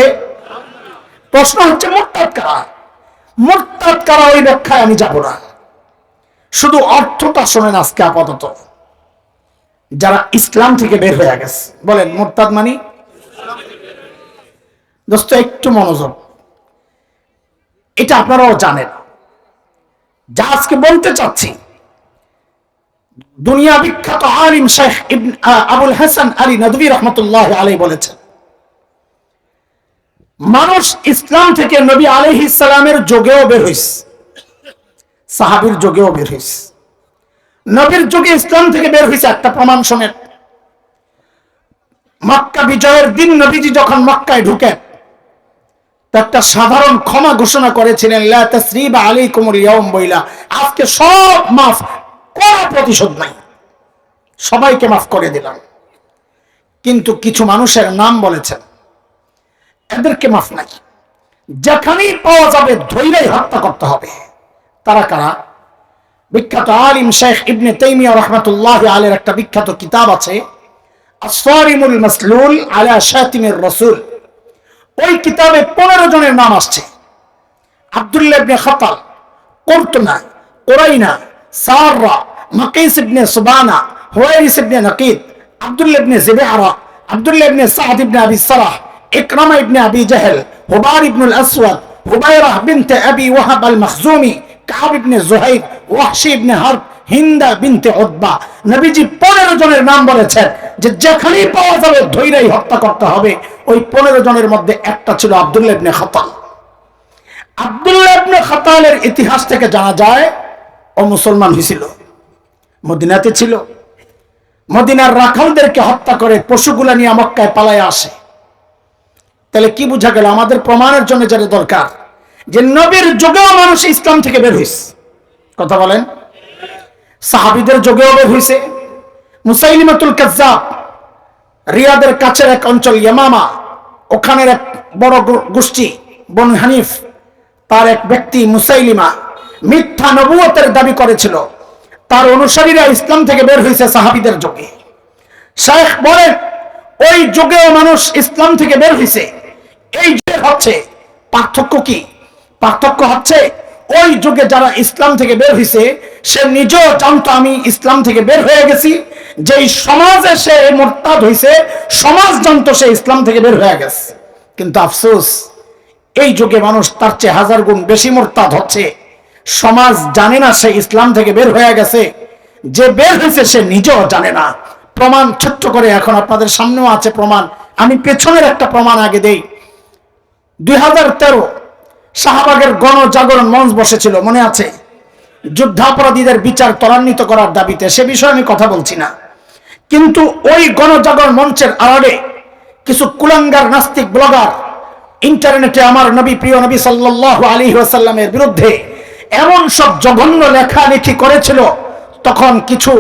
A: প্রশ্ন হচ্ছে মুরতাদ কারা? মুরতাদ কারা ওই ব্যাখ্যায় আমি যাব না, শুধু অর্থটা শোনেন আজকে আপাতত। যারা ইসলাম থেকে বের হয়ে গেছে, বলেন মুরতাদ মানে? দোস্ত একটু মনোযোগ, এটা আপনারাও জানেন। যা আজকে বলতে চাচ্ছি, দুনিয়া বিখ্যাত আলিম শেখ আবুল হাসান আলী নদভী রহমতুল্লাহ আলাইহি বলেছেন, মানুষ ইসলাম থেকে নবী আলাইহিস সালামের যুগেও বের হইছে, সাহাবীর যুগেও বের হইছে। নবীর যুগে ইসলাম থেকে বের হইছে একটা প্রমাণ শোনেন। মক্কা বিজয়ের দিন নবীজি যখন মক্কায় ঢুকেন, একটা সাধারণ ক্ষমা ঘোষণা করেছিলেন, লা তাসরিবা আলাইকুমুল ইয়াউম বইলা, আজকে সব মাফ, কোনো প্রতিশোধ নাই, সবাইকে মাফ করে দিলাম। কিন্তু কিছু মানুষের নাম বলেছেন, এদেরকে মাফ নাই, যেখানেই পাওয়া যাবে ধৈর্যই হত্যা করতে হবে। তারা কারা? বিখ্যাত আলিম শেখ ইবনে তাইমিয়া রাহমাতুল্লাহ আলাইহির একটা বিখ্যাত কিতাব আছে, আস-সারিমুল মাসলুল আলা শাতিমির রাসূল। ওই কিতাবে 15 জনের নাম আসছে। আব্দুল্লাহ ইবনে খাতাল, কুরতুনা, কুরাইনা, সাররা, মাকিস ইবনে সুবানা, হুয়াইরিস ইবনে নাকিদ, আব্দুল্লাহ ইবনে জিবআরা, আব্দুল্লাহ ইবনে সাদ ইবনে আবি সারাহ, ইকরামা ইবনে আবি জাহল, হুবার ইবনুল আসওয়াদ, হুবাইরাহ বিনতে আবি ওয়াহাব আল মখজুমি, কাব ইবনে জুহাইর, ওয়াহশি ইবনে হারব, হিন্দা বিনতে উতবা। নবীজি 15 জনের নাম বলেছেন যে যেখানেই পাওয়া যাবে ধৈর্যই হত্যা করতে হবে। ওই 15 জনের মধ্যে একটা ছিল আব্দুল্লাহ ইবনে খাতাল। আব্দুল্লাহ ইবনে খাতালের ইতিহাস থেকে জানা যায় ও মুসলমান হয়েছিল, মদিনাতে ছিল। মদিনার রাখালদেরকে হত্যা করে পশুগুলা নিয়ে মক্কায় পালায় আসে। তাহলে কি বোঝা গেল? আমাদের প্রমাণের জন্য যেটা দরকার, যে নবীর যুগেও মানুষ ইসলাম থেকে বের হইছে। কথা বলেন। সাহাবীদের যুগেও বের হইছে। মুসাইলিমাতুল কাজ্জাব, রিয়াদের কাছের এক অঞ্চল ইয়ামামা, ওখানের এক বড় গোষ্ঠী বনু হানিফ, তার এক ব্যক্তি মুসাইলিমা মিথ্যা নবুয়তের দাবি করেছিল। তার অনুসারীরা ইসলাম থেকে বের হয়েছে সাহাবীদের যুগে। শেখ বলেন ওই যুগেও মানুষ ইসলাম থেকে বের হয়েছে। এই যুগে হচ্ছে পার্থক্য কি? পার্থক্য হচ্ছে ওই যুগে যারা ইসলাম থেকে বের হয়েছে সে নিজেও জানতো আমি ইসলাম থেকে বের হয়ে গেছি। যেই সমাজে সে মুরতাদ হয়েছে, সমাজ জানতো সে ইসলাম থেকে বের হয়ে গেছে। কিন্তু আফসোস, এই যুগে মানুষ তার চেয়ে 1000 গুণ বেশি মুরতাদ হচ্ছে। সমাজ জানে না সে ইসলাম থেকে বের হয়ে গেছে, যে বের হয়েছে সে নিজেও জানে না। প্রমাণ ছোট্ট করে এখন আপনাদের সামনেও আছে প্রমাণ। আমি পেছনের একটা প্রমাণ আগে দেই। 2013 শাহবাগের গণজাগরণ মঞ্চ বসেছিল, মনে আছে? যুদ্ধাপরাধীদের বিচার ত্বরান্বিত করার দাবিতে। সে বিষয়ে আমি কথা বলছি না, কিন্তু ওই গণজাগরণ মঞ্চের আড়ালে কিছু কুলাঙ্গার নাস্তিক ব্লগার ইন্টারনেটে আমার নবী, প্রিয় নবী সাল্লাল্লাহু আলাইহি ওয়াসাল্লামের বিরুদ্ধে এমন সব জঘন্য লেখালেখি করেছিল। তখন কিছু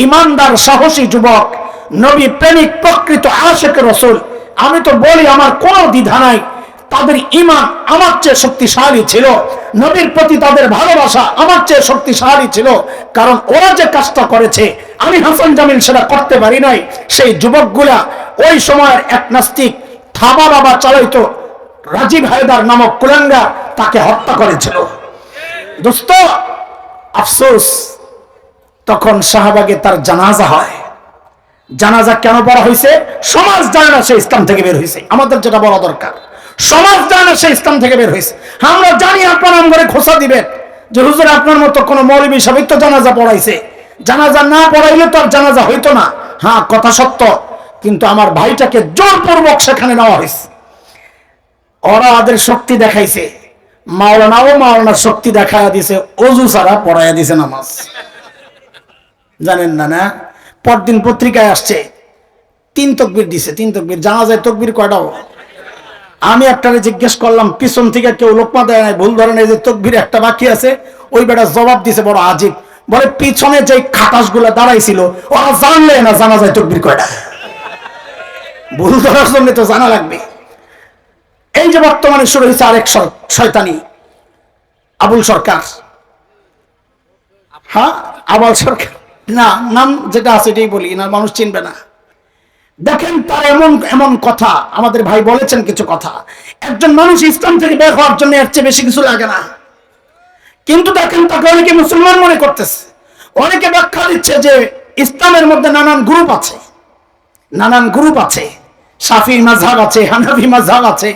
A: ইমানদার সাহসী যুবক, নবী প্রেমিক, প্রকৃত আশিক রাসূল, আমি তো বলি আমার কোনো দ্বিধা নাই, তাদের ঈমান আমার চেয়ে শক্তিশালী ছিল, নবীর প্রতি তাদের ভালোবাসা আমার চেয়ে শক্তিশালী ছিল। কারণ ওরা যে কাজটা করেছে আমি হাসান জামিল সেটা করতে পারি নাই। সেই যুবকগুলা ওই সময়ের এক নাস্তিক থাবা বাবা চালাইতো, রাজীব হায়দার নামক কুলাঙ্গা তাকে হত্যা করেছিল। দোস্ত, আফসোস, তখন শাহবাগে তার জানাজা হয়। জানাজা কেন পড়া হয়েছে? সমাজ জানে না সে ইসলাম থেকে বের হয়েছে। আমাদের যেটা বলা দরকার, সমাজ জানে না সে ইসলাম থেকে বের হয়েছে। আমরা জানি আপনার নাম করে খোঁচা দিবেন যে হুজুর আপনার মতো কোন মৌলবী সাহেব তো জানাজা পড়াইছে। জানাজা না পড়াইলে তো আর জানাজা হইতো না। হ্যাঁ, কথা সত্য, কিন্তু আমার ভাইটাকে জোরপূর্বক সেখানে নেওয়া হয়েছে। ওরা ওদের শক্তি দেখাইছে, মাওলানার শক্তি দেখাইয়া দিছে, অজু ছাড়া পড়াইয়া দিছে নামাজ। জানেন না? না, পরদিন পত্রিকায় আসছে 3 তাকবীর দিছে। 3 তাকবীর, জানাজায় তাকবীর কয়টা? আমি একটারে জিজ্ঞেস করলাম, পিছন থেকে কেউ লোকমা দেয় নাই, ভুল ধরে নাই যে তাকবীর একটা বাকি আছে। ওই বেটা জবাব দিছে বড় আজীব, বলে পিছনে যে খাটাস গুলা দাঁড়াইছিল ওরা জানলে না জানাজায় তাকবীর কয়টা। ভুল ধরার জন্য তো জানা লাগবে। এই যে বর্তমানে শুরু হয়েছে আরেক শয়তানি, আবুল সরকার। হ্যাঁ, আবুল সরকার না, নাম যেটা আছে এটাই বলি, না মানুষ চিনবে না। দেখেন তার এমন এমন কথা, আমাদের ভাই বলেছেন কিছু কথা। একজন মানুষ ইসলাম থেকে বের হওয়ার জন্য এর চেয়ে বেশি কিছু লাগে না, কিন্তু দেখেন তাকে অনেকে মুসলমান মনে করতেছে। অনেকে ব্যাখ্যা দিচ্ছে যে ইসলামের মধ্যে নানান গ্রুপ আছে, নানান গ্রুপ আছে। শাফি মাযহাব আছে, হানাফি মাযহাব আছে,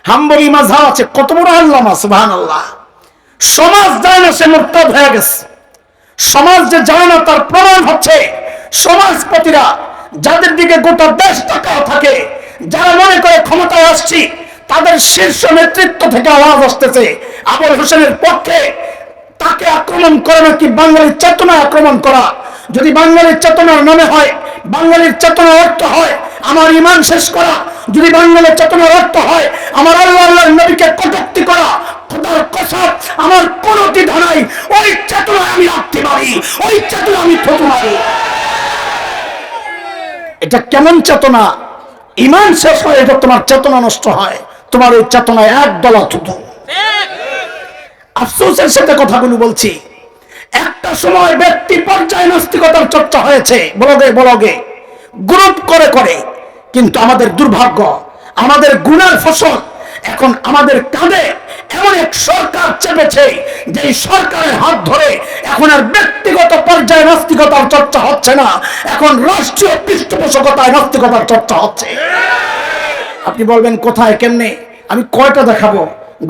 A: হাম্বলি মাযহাব আছে। কত বড় আল্লামা, সুবহানাল্লাহ। সমাজ জানে না সে মুরতাদ হয়ে গেছে। সমাজ যে জানে না তার প্রমাণ হচ্ছে সমাজপতিরা, যাদের দিকে গোটা দেশ তাকাও থাকে, যারা মনে করে ক্ষমতায় আসছি, তাদের শীর্ষ নেতৃত্ব থেকে আওয়াজ আসতেছে আবুল হোসেনের পক্ষে। তাকে আক্রমণ করে নাকি বাঙালির চেতনা আক্রমণ করা। যদি বাঙালির চেতনার নামে হয়, বাঙালির চেতনার অর্থ হয় আমার ইমান শেষ করা, যদি বাঙালির চেতনার অর্থ হয় আমার আল্লাহর নবীকে কটূক্তি করা, খোদার কসম আমার কোনো দ্বিধা নাই, ওই চেতনা আমি রাখতে পারি, ওই চেতনা আমি থুতু মারি। এটা কেমন চেতনা? ইমান শেষ হয়, এটা তোমার চেতনা নষ্ট হয়, তোমার ওই চেতনায় একদলা থুতু। আফসোসের সাথে কথাগুলো বলছি। একটা সময় ব্যক্তি পর্যায়ে নাস্তিকতার চর্চা হয়েছে, ব্লগে ব্লগে, গ্রুপ করে করে। কিন্তু আমাদের দুর্ভাগ্য, আমাদের গুনার ফসল এখন আমাদের কাঁধে এমন এক সরকার চেপেছে, যে সরকারের হাত ধরে এখন আর ব্যক্তিগত পর্যায়ে নাস্তিকতার চর্চা হচ্ছে না, এখন রাষ্ট্রীয় পৃষ্ঠপোষকতায় নাস্তিকতার চর্চা হচ্ছে। আপনি বলবেন কোথায়, কেমনে? আমি কয়টা দেখাবো?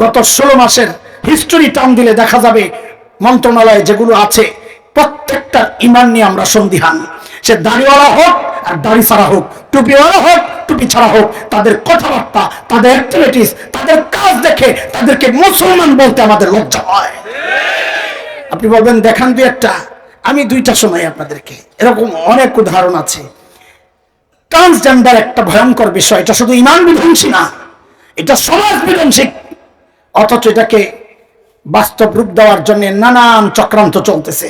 A: গত 16 মাসের হিস্টোরি টান দিলে দেখা যাবে মন্ত্রণালয়ে যেগুলো আছে প্রত্যেকটা ইমান নিয়ে আমরা সন্দিহান। সে দাড়িওয়ালা হোক আর দাড়ি ছাড়া হোক, টুপিওয়ালা হোক টুপি ছাড়া হোক, তাদের কথাবার্তা, তাদের অ্যাক্টিভিটিস, তাদের কাজ দেখে তাদেরকে মুসলমান বলতে আমাদের লজ্জা হয়। আপনি বলবেন দেখান দুই একটা, আমি 2টা শোনাই আপনাদেরকে। এরকম অনেক উদাহরণ আছে। ট্রান্সজেন্ডার একটা ভয়ঙ্কর বিষয়, এটা শুধু ইমান বিধ্বংসী না, এটা সমাজ বিধ্বংসী। অথচ এটাকে বাস্তব রূপ দেওয়ার জন্য নানান চক্রান্ত চলতেছে,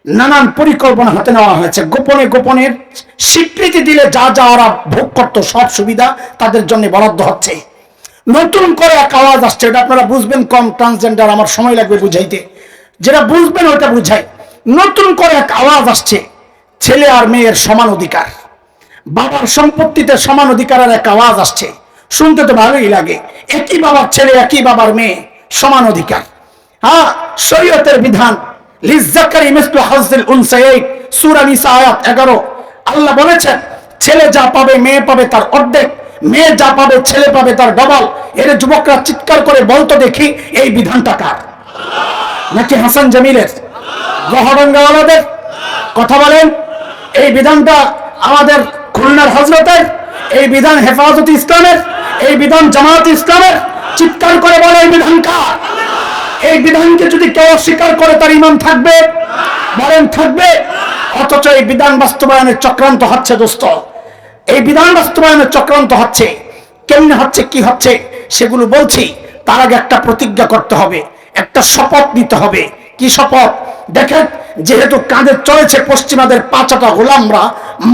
A: নানান পরিকল্পনা হাতে নেওয়া হয়েছে। গোপনে গোপনে স্বীকৃতি দিলে যা যা ওরা ভোগ করতো সব সুবিধা তাদের জন্য বরাদ্দ হচ্ছে। নতুন করে এক আওয়াজ আসছে, এটা আপনারা বুঝবেন কম। ট্রান্সজেন্ডার আমার সময় লাগবে বুঝাইতে, যেটা বুঝবেন ওইটা বুঝাই। নতুন করে এক আওয়াজ আসছে, ছেলে আর মেয়ের সমান অধিকার, বাবার সম্পত্তিতে সমান অধিকারের এক আওয়াজ আসছে। শুনতে তো ভালোই লাগে, একই বাবার ছেলে একই বাবার মেয়ে সমান অধিকার। হ্যাঁ, শরীয়তের বিধান, লিজ্জাকারি মিসলু হাজ্জিল উনসায়াইন, সূরা নিসা আয়াত 11। আল্লাহ বলেছেন ছেলে যা পাবে মেয়ে পাবে তার অর্ধেক, মেয়ে যা পাবে ছেলে পাবে তার ডবল। এর যুবকরা চিৎকার করে বলতো দেখি, এই বিধানটা কার? নাকি হাসান জামিলের, গহরঙ্গাওয়ালাদের? কথা বলেন, এই বিধানটা আমাদের খুলনার হযরতের? এই বিধান হেফাজত ইসলামের? এই বিধান জামাত ইসলামের? চিৎকার করে বলে এই বিধান কার? এই বিধানকে যদি কেউ অস্বীকার করে তার ঈমান থাকবে? বলেন থাকবে? অথচ এই বিধান বাস্তবায়নের চক্রান্ত হচ্ছে দোস্ত, এই বিধান বাস্তবায়নের চক্রান্ত হচ্ছে। কেমনে হচ্ছে, কি হচ্ছে সেগুলো বলছি। তার আগে একটা প্রতিজ্ঞা করতে হবে, একটা শপথ নিতে হবে। কি শপথ? দেখেন, যেহেতু কাঁধে চলেছে পশ্চিমাদের পাঁচাটা গোলামরা,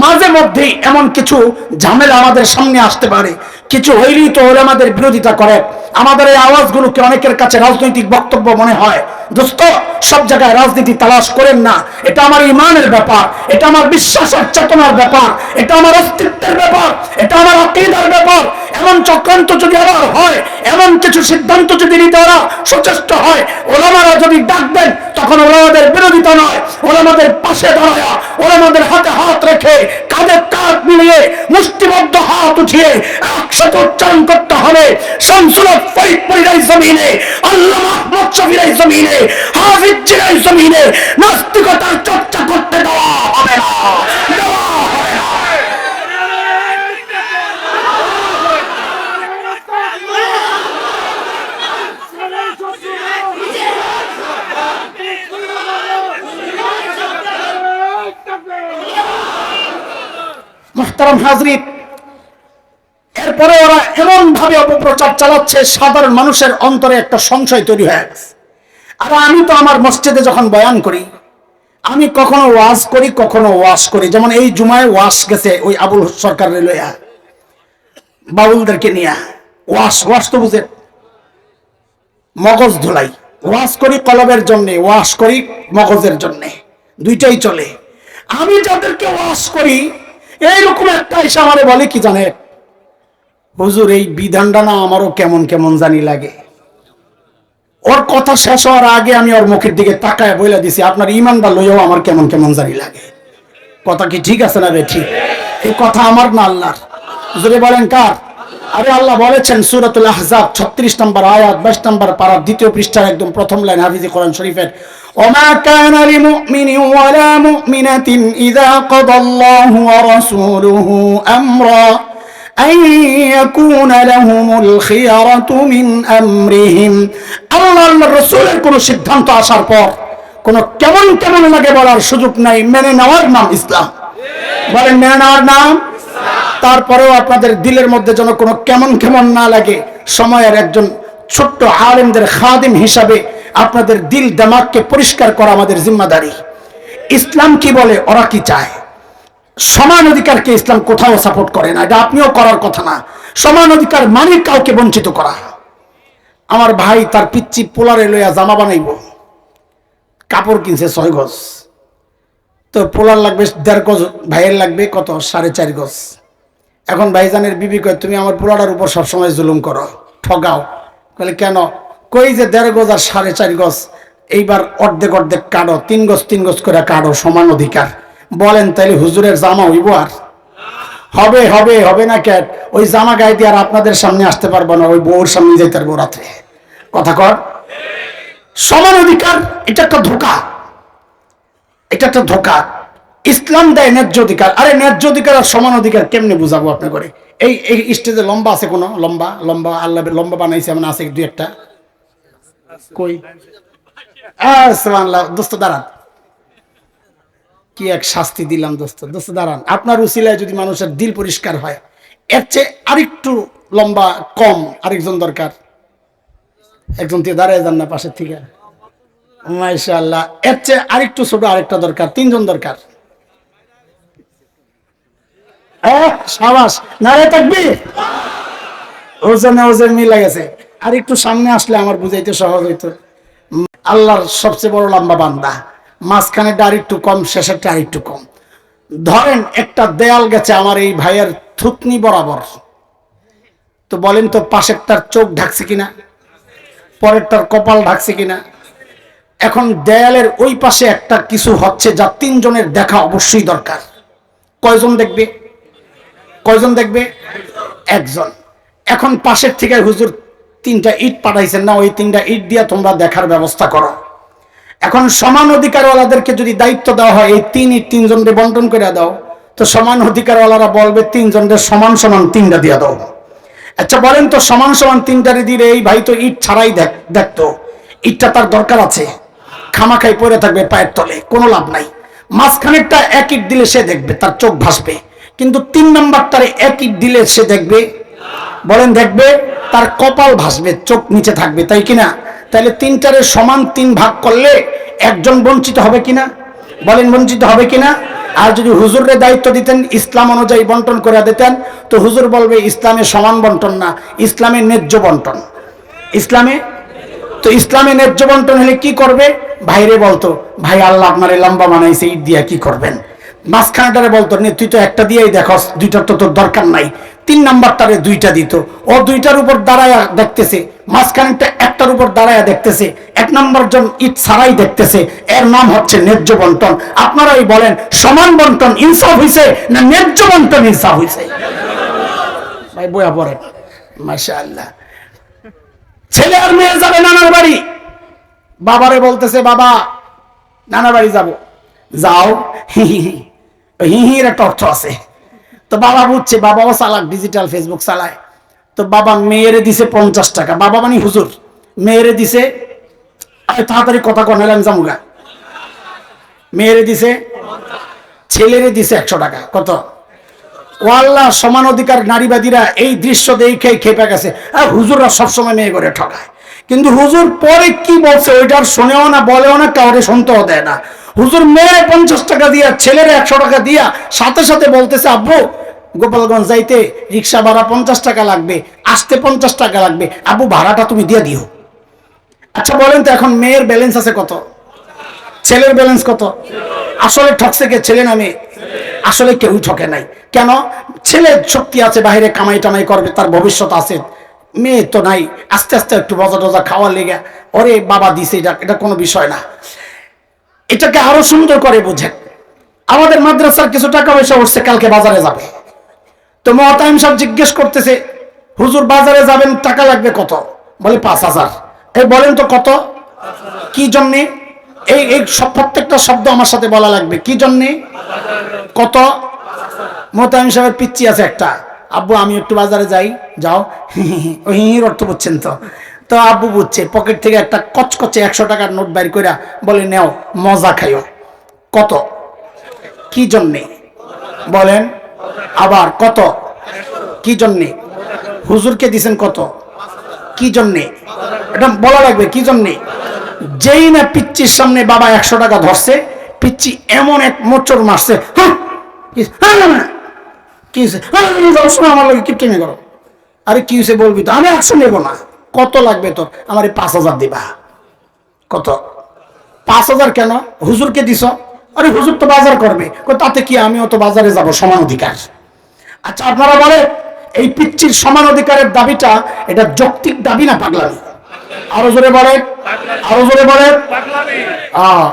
A: মাঝে মধ্যেই এমন কিছু ঝামেলা আমাদের সামনে আসতে পারে। কিছু হইলেই তো ওরা আমাদের বিরোধিতা করে। আমাদের এই আওয়াজগুলোকে অনেকের কাছে রাজনৈতিক বক্তব্য মনে হয়, দোস্ত, সব জায়গায় রাজনীতি তালাশ করেন না। এটা আমার ইমানের ব্যাপার, এটা আমার বিশ্বাসের চেতনার ব্যাপার, এটা আমার অস্তিত্বের ব্যাপার, এটা আমার আকীদার ব্যাপার। এমন চক্রান্ত যদি আবার হয়, এমন কিছু সিদ্ধান্ত যদি নিতে ওরা সচেষ্ট হয়, ওলামারা যদি ডাক দেন, তখন ওলামাদের বিরোধিতা নয়, ওলামাদের পাশে দাঁড়ায়, ওলামাদের হাতে হাত রেখে, কাঁধে কাঁধ মিলিয়ে, মুষ্টিবদ্ধ হাত উঠিয়ে একসাথে উচ্চারণ করতে হবে, শামসুল ফরিদপুরের জমিনে, আল্লামা আহমদ শফীর জমিনে, হাফিজ জিলার জমিনে নাস্তিকতার চর্চা করতে দেওয়া হবে না, দেওয়া হবে না। মুহতারাম হাজরিন, এরপরে ওরা এমন ভাবে অপপ্রচার চালাচ্ছে, সাধারণ মানুষের অন্তরে একটা সংশয় তৈরি হয়ে গেছে। আর আমি তো আমার মসজিদে যখন বয়ান করি, আমি কখনো ওয়াজ করি, কখনো ওয়াশ করি। যেমন এই জুমায় ওয়াশ গেছে ওই আবুল সরকারের লইয়া, বাউলদেরকে নিয়ে ওয়াশ। ওয়াশ তো বুঝে, মগজ ধুলাই। ওয়াশ করি কলবের জন্যে, ওয়াশ করি মগজের জন্যে, দুইটাই চলে। আমি যাদেরকে ওয়াশ করি, এইরকম একটা এসে আমারে বলে কি জানে, হুজুর এই বিধানটা না আমারও কেমন কেমন জানি লাগে। ওর কথা শেষ হওয়ার আগে আমি ওর মুখের দিকে তাকায় বলে দিছি, আপনার ইমানটা লইয়াও আমার কেমন কেমন জানি লাগে। কথা কি ঠিক আছে না রে? ঠিক। এই কথা আমার না আল্লাহর। যদি বলেন কার? আরে আল্লাহ বলেছেন সূরাতুল আহজাব 36 নম্বর আয়াত 22 নম্বর পারার 2য় পৃষ্ঠার একদম প্রথম লাইন, হাফিজি কোরআন শরীফের, ওমা কানা লিমুমিনিন ওয়ালা মুমিনাতিন ইযা কাদাল্লাহু ওয়া রাসূলুহু আমরা আন ইয়াকুনা লাহুমুল খিয়ারাতু মিন আমরিহিম। আল্লাহর রাসূলের কোন সিদ্ধান্ত আসার পর কোন কেমন কেমন লাগে বলার সুযোগ নাই, মেনে নেওয়ার নাম ইসলাম। বলেন মেনে নেওয়ার নাম ইসলাম। তারপরেও আপনাদের দিলের মধ্যে যেন কোনো কেমন কেমন না লাগে, সময়ের একজন ছোট্ট আলেমদের খাদিম হিসাবে আপনাদের দিল দিমাগকে পরিষ্কার করা আমাদের জিম্মাদারি। ইসলাম কি বলে, ওরা কি চায়? সমান অধিকারকে ইসলাম কোথাও সাপোর্ট করে না, এটা আপনিও করার কথা না। সমান অধিকার মানে কাউকে বঞ্চিত করা। আমার ভাই তার পিচ্চি পোলারে লইয়া জামা বানাইব, কাপড় কিনছে 6 গজ, তো পোলার লাগবে 1.5 গজ, ভাইয়ের লাগবে কত 4.5 গজ। এখন ভাইজানের বিবি কয়, তুমি আমার পোলাটার উপর সবসময় জুলুম করো, ঠগাও। বলে কেন? কই যে 1.5 গজ আর 4.5 গজ, এইবার অর্ধেক অর্ধেক কাটো, 3 গজ 3 গজ করে কাটো, সমান অধিকার। বলেন তাইলে হুজুরের জামা হইব? আর হবে? হবে হবে না কেন? ওই জামা গায়ে দিয়ে আর আপনাদের সামনে আসতে পারবো না, ওই বউর সামনে যাইতে পারবো রাত্রে। কথা কর। সমান অধিকার এটা একটা ধোঁকা, এটা একটা ধোঁকা। ইসলাম দেয় ন্যায্য অধিকার। আরে ন্যায্য অধিকার আর সমান অধিকার কেমনে বুঝাবো আপনি করে? এই স্টেজে লম্বা আছে কোনো? লম্বা লম্বা আল্লাহ লম্বা বানাইছে এমন আছে 2-1টা? কই? সুবহানাল্লাহ। দোস্ত দাঁড়ান, কি এক শাস্তি দিলাম দোস্ত। দোস্ত দাঁড়ান, আপনার উসিলায় যদি মানুষের দিল পরিষ্কার হয়, এর চেয়ে আরেকটু লম্বা কম আরেকজন দরকার। একজন থেকে দাঁড়ায় যান না পাশের থেকে, মাশাআল্লাহ। এর চেয়ে আরেকটু ছোট আরেকটা দরকার, 3 জন দরকার। সাবাস, নারে তাকবীর। ওজনে ওজন মিলে গেছে। আর একটু সামনে আসলে আমার বুঝাইতে সহজ হইতো। আল্লাহর সবচেয়ে বড় লম্বা বান্দা, মাঝখানেটা আরেকটু কম, শেষেরটা আরেকটু কম। ধরেন একটা দেয়াল গেছে আমার এই ভাইয়ের থুতনি বরাবর, তো বলেন তো পাশেরটার চোখ ঢাকছে কিনা, পরেরটার কপাল ঢাকছে কিনা? এখন দেয়ালের ওই পাশে একটা কিছু হচ্ছে যা 3 জনের দেখা অবশ্যই দরকার। কয়জন দেখবে? কয়জন দেখবে? একজন। এখন পাশের থেকে হুজুর 3টা ইট পাঠাইছেন না, ওই 3টা ইট দিয়া তোমরা দেখার ব্যবস্থা করো। এখন সমান অধিকারওয়ালাদেরকে যদি দায়িত্ব দেওয়া হয়, এই 3 ইট 3 জনকে বন্টন করে দাও, তো সমান অধিকারওয়ালারা বলবে 3 জনদের সমান সমান 3টা দিয়া দাও। আচ্ছা বলেন তো, সমান সমান 3টারে দিলে এই ভাই তো ইট ছাড়াই দেখতো, ইটটা তার দরকার আছে, খামাখাই পড়ে থাকবে পায়ের তলে, কোনো লাভ নাই। মাঝখানেরটা 1 ইট দিলে সে দেখবে, তার চোখ ভাসবে, কিন্তু 3 নাম্বারটারে 1 ইট দিলে সে দেখবে? বলেন দেখবে? তার কপাল ভাসবে, চোখ নিচে থাকবে, তাই কিনা? তাহলে 3টারে সমান 3 ভাগ করলে একজন বঞ্চিত হবে কিনা? বলেন বঞ্চিত হবে কিনা? আর যদি হুজুরের দায়িত্ব দিতেন, ইসলাম অনুযায়ী বন্টন করে দিতেন, তো হুজুর বলবে ইসলামে সমান বন্টন না, ইসলামে ন্যায্য বন্টন। ইসলামে তো ইসলামে ন্যায্য বন্টন হলে কি করবে? ভাইরে বলতো, ভাই আল্লাহ আপনার লম্বা বানাইছে, ঈদ দিয়া কি করবেন? মাঝখানটারে বলতো, তুই তো একটা দিয়েই দেখস, দুইটার তো তোর দরকার নাই। 3 নাম্বারটারে 2টা দিত। ও 2টার উপর দাঁড়ায়া দেখতেছে, মাঝখানটা একটার উপর দাঁড়ায়া দেখতেছে, 1 নাম্বার জন ঈদ ছাড়াই দেখতেছে। এর নাম হচ্ছে ন্যায্য বন্টন। আপনারাই বলেন, সমান বন্টন ইনসাফ হইছে না ন্যায্য বন্টন ইনসাফ হইছে? ভাই বইয়া পড়েন। মাশাআল্লাহ। ছেলে আর মেয়ে যাবে নানার বাড়ি, বাবারে বলতেছে, বাবা নানার বাড়ি যাব। যাও। হিহির একটা অর্থ আছে। তো বাবা বুঝছে, বাবাও চালাক, ডিজিটাল ফেসবুক চালায়। তো বাবা মেয়েরে দিছে 50 টাকা। বাবা মানে হুজুর। মেয়েরে দিছে, তাড়াতাড়ি কথা কন হলাম জামুগা। মেয়েরে দিছে, ছেলেরে দিছে 100 টাকা। কত? ও আল্লাহ, সমান অধিকার নারীবাদীরা এই দৃশ্য দেখে খেপে গেছে। আর হুজুররা সবসময় মেয়ে করে ঠকায়। কিন্তু হুজুর পরে কি বলছে ওইটার শোনেও না, বলেও না, কাউরে শুনতেও দেয় না। হুজুর মেয়ের 50 টাকা দিয়া, ছেলের 100 টাকা দিয়া সাথে সাথে বলতেছে, আব্বু গোপালগঞ্জ যাইতে রিক্সা ভাড়া 50 টাকা লাগবে, আসতে 50 টাকা লাগবে, আব্বু ভাড়াটা তুমি দিয়ে দিও। আচ্ছা বলেন তো, এখন মেয়ের ব্যালেন্স আছে কত? ছেলের ব্যালেন্স কত? আসলে ঠকছে কে, ছেলে না মেয়ে? আসলে কেউ ঠকে নাই। কেন? ছেলে শক্তি আছে, বাইরে কামাই টামাই করবে, তার ভবিষ্যৎ আছে। মেয়ে তো নাই, আস্তে আস্তে একটু মজা টজা খাওয়ার লেগে ওরে বাবা দিছে, এটা কোনো বিষয় না। এটাকে আরো সুন্দর করে বুঝেন। আমাদের মাদ্রাসার কিছু টাকা পয়সা উঠছে, কালকে বাজারে যাবে। তো মহতামিম সাহেব জিজ্ঞেস করতেছে, হুজুর বাজারে যাবেন, টাকা লাগবে কত? বলে 5000। এই বলেন তো কত? কি জন্যে? এই এই প্রত্যেকটা শব্দ আমার সাথে বলা লাগবে। কি জন্যে? কত? মহতামিম সাহেবের পিচ্চি আছে একটা, আব্বু আমি একটু বাজারে যাই। যাও। ওই হিহির অর্থ বুঝছেন তো? তো আব্বু বুঝছে, পকেট থেকে একটা কচকচে 100 টাকার নোট বাইর করে বলে, নেও মজা খাইও। কত? কি জন্যে? বলেন আবার কত? কি জন্যে? হুজুরকে দিছেন কত? কি জন্যে? এটা বলা লাগবে কি জন্যে। যেই না পিচ্চির সামনে বাবা 100 টাকা ধরছে, পিচ্চি এমন এক মোচড় মারছে, কি হয়েছে? আমার লাগে কিপটেমি করো। আরে কি হয়েছে বলবি তো? আমি 100 নেব না। কত লাগবে তোর? আমার 5000 দিবা। কত? 5000 কেন? হুজুরকে দিছ। আরে হুজুর তো বাজার করবে। তাতে কি, আমিও তো বাজারে যাব, সমান অধিকার। আচ্ছা আপনারা বলে, এই পিচ্চির সমান অধিকারের দাবিটা এটা যৌক্তিক দাবি না পাগলামি? আরো জোরে বলে, আরো জোরে বলে।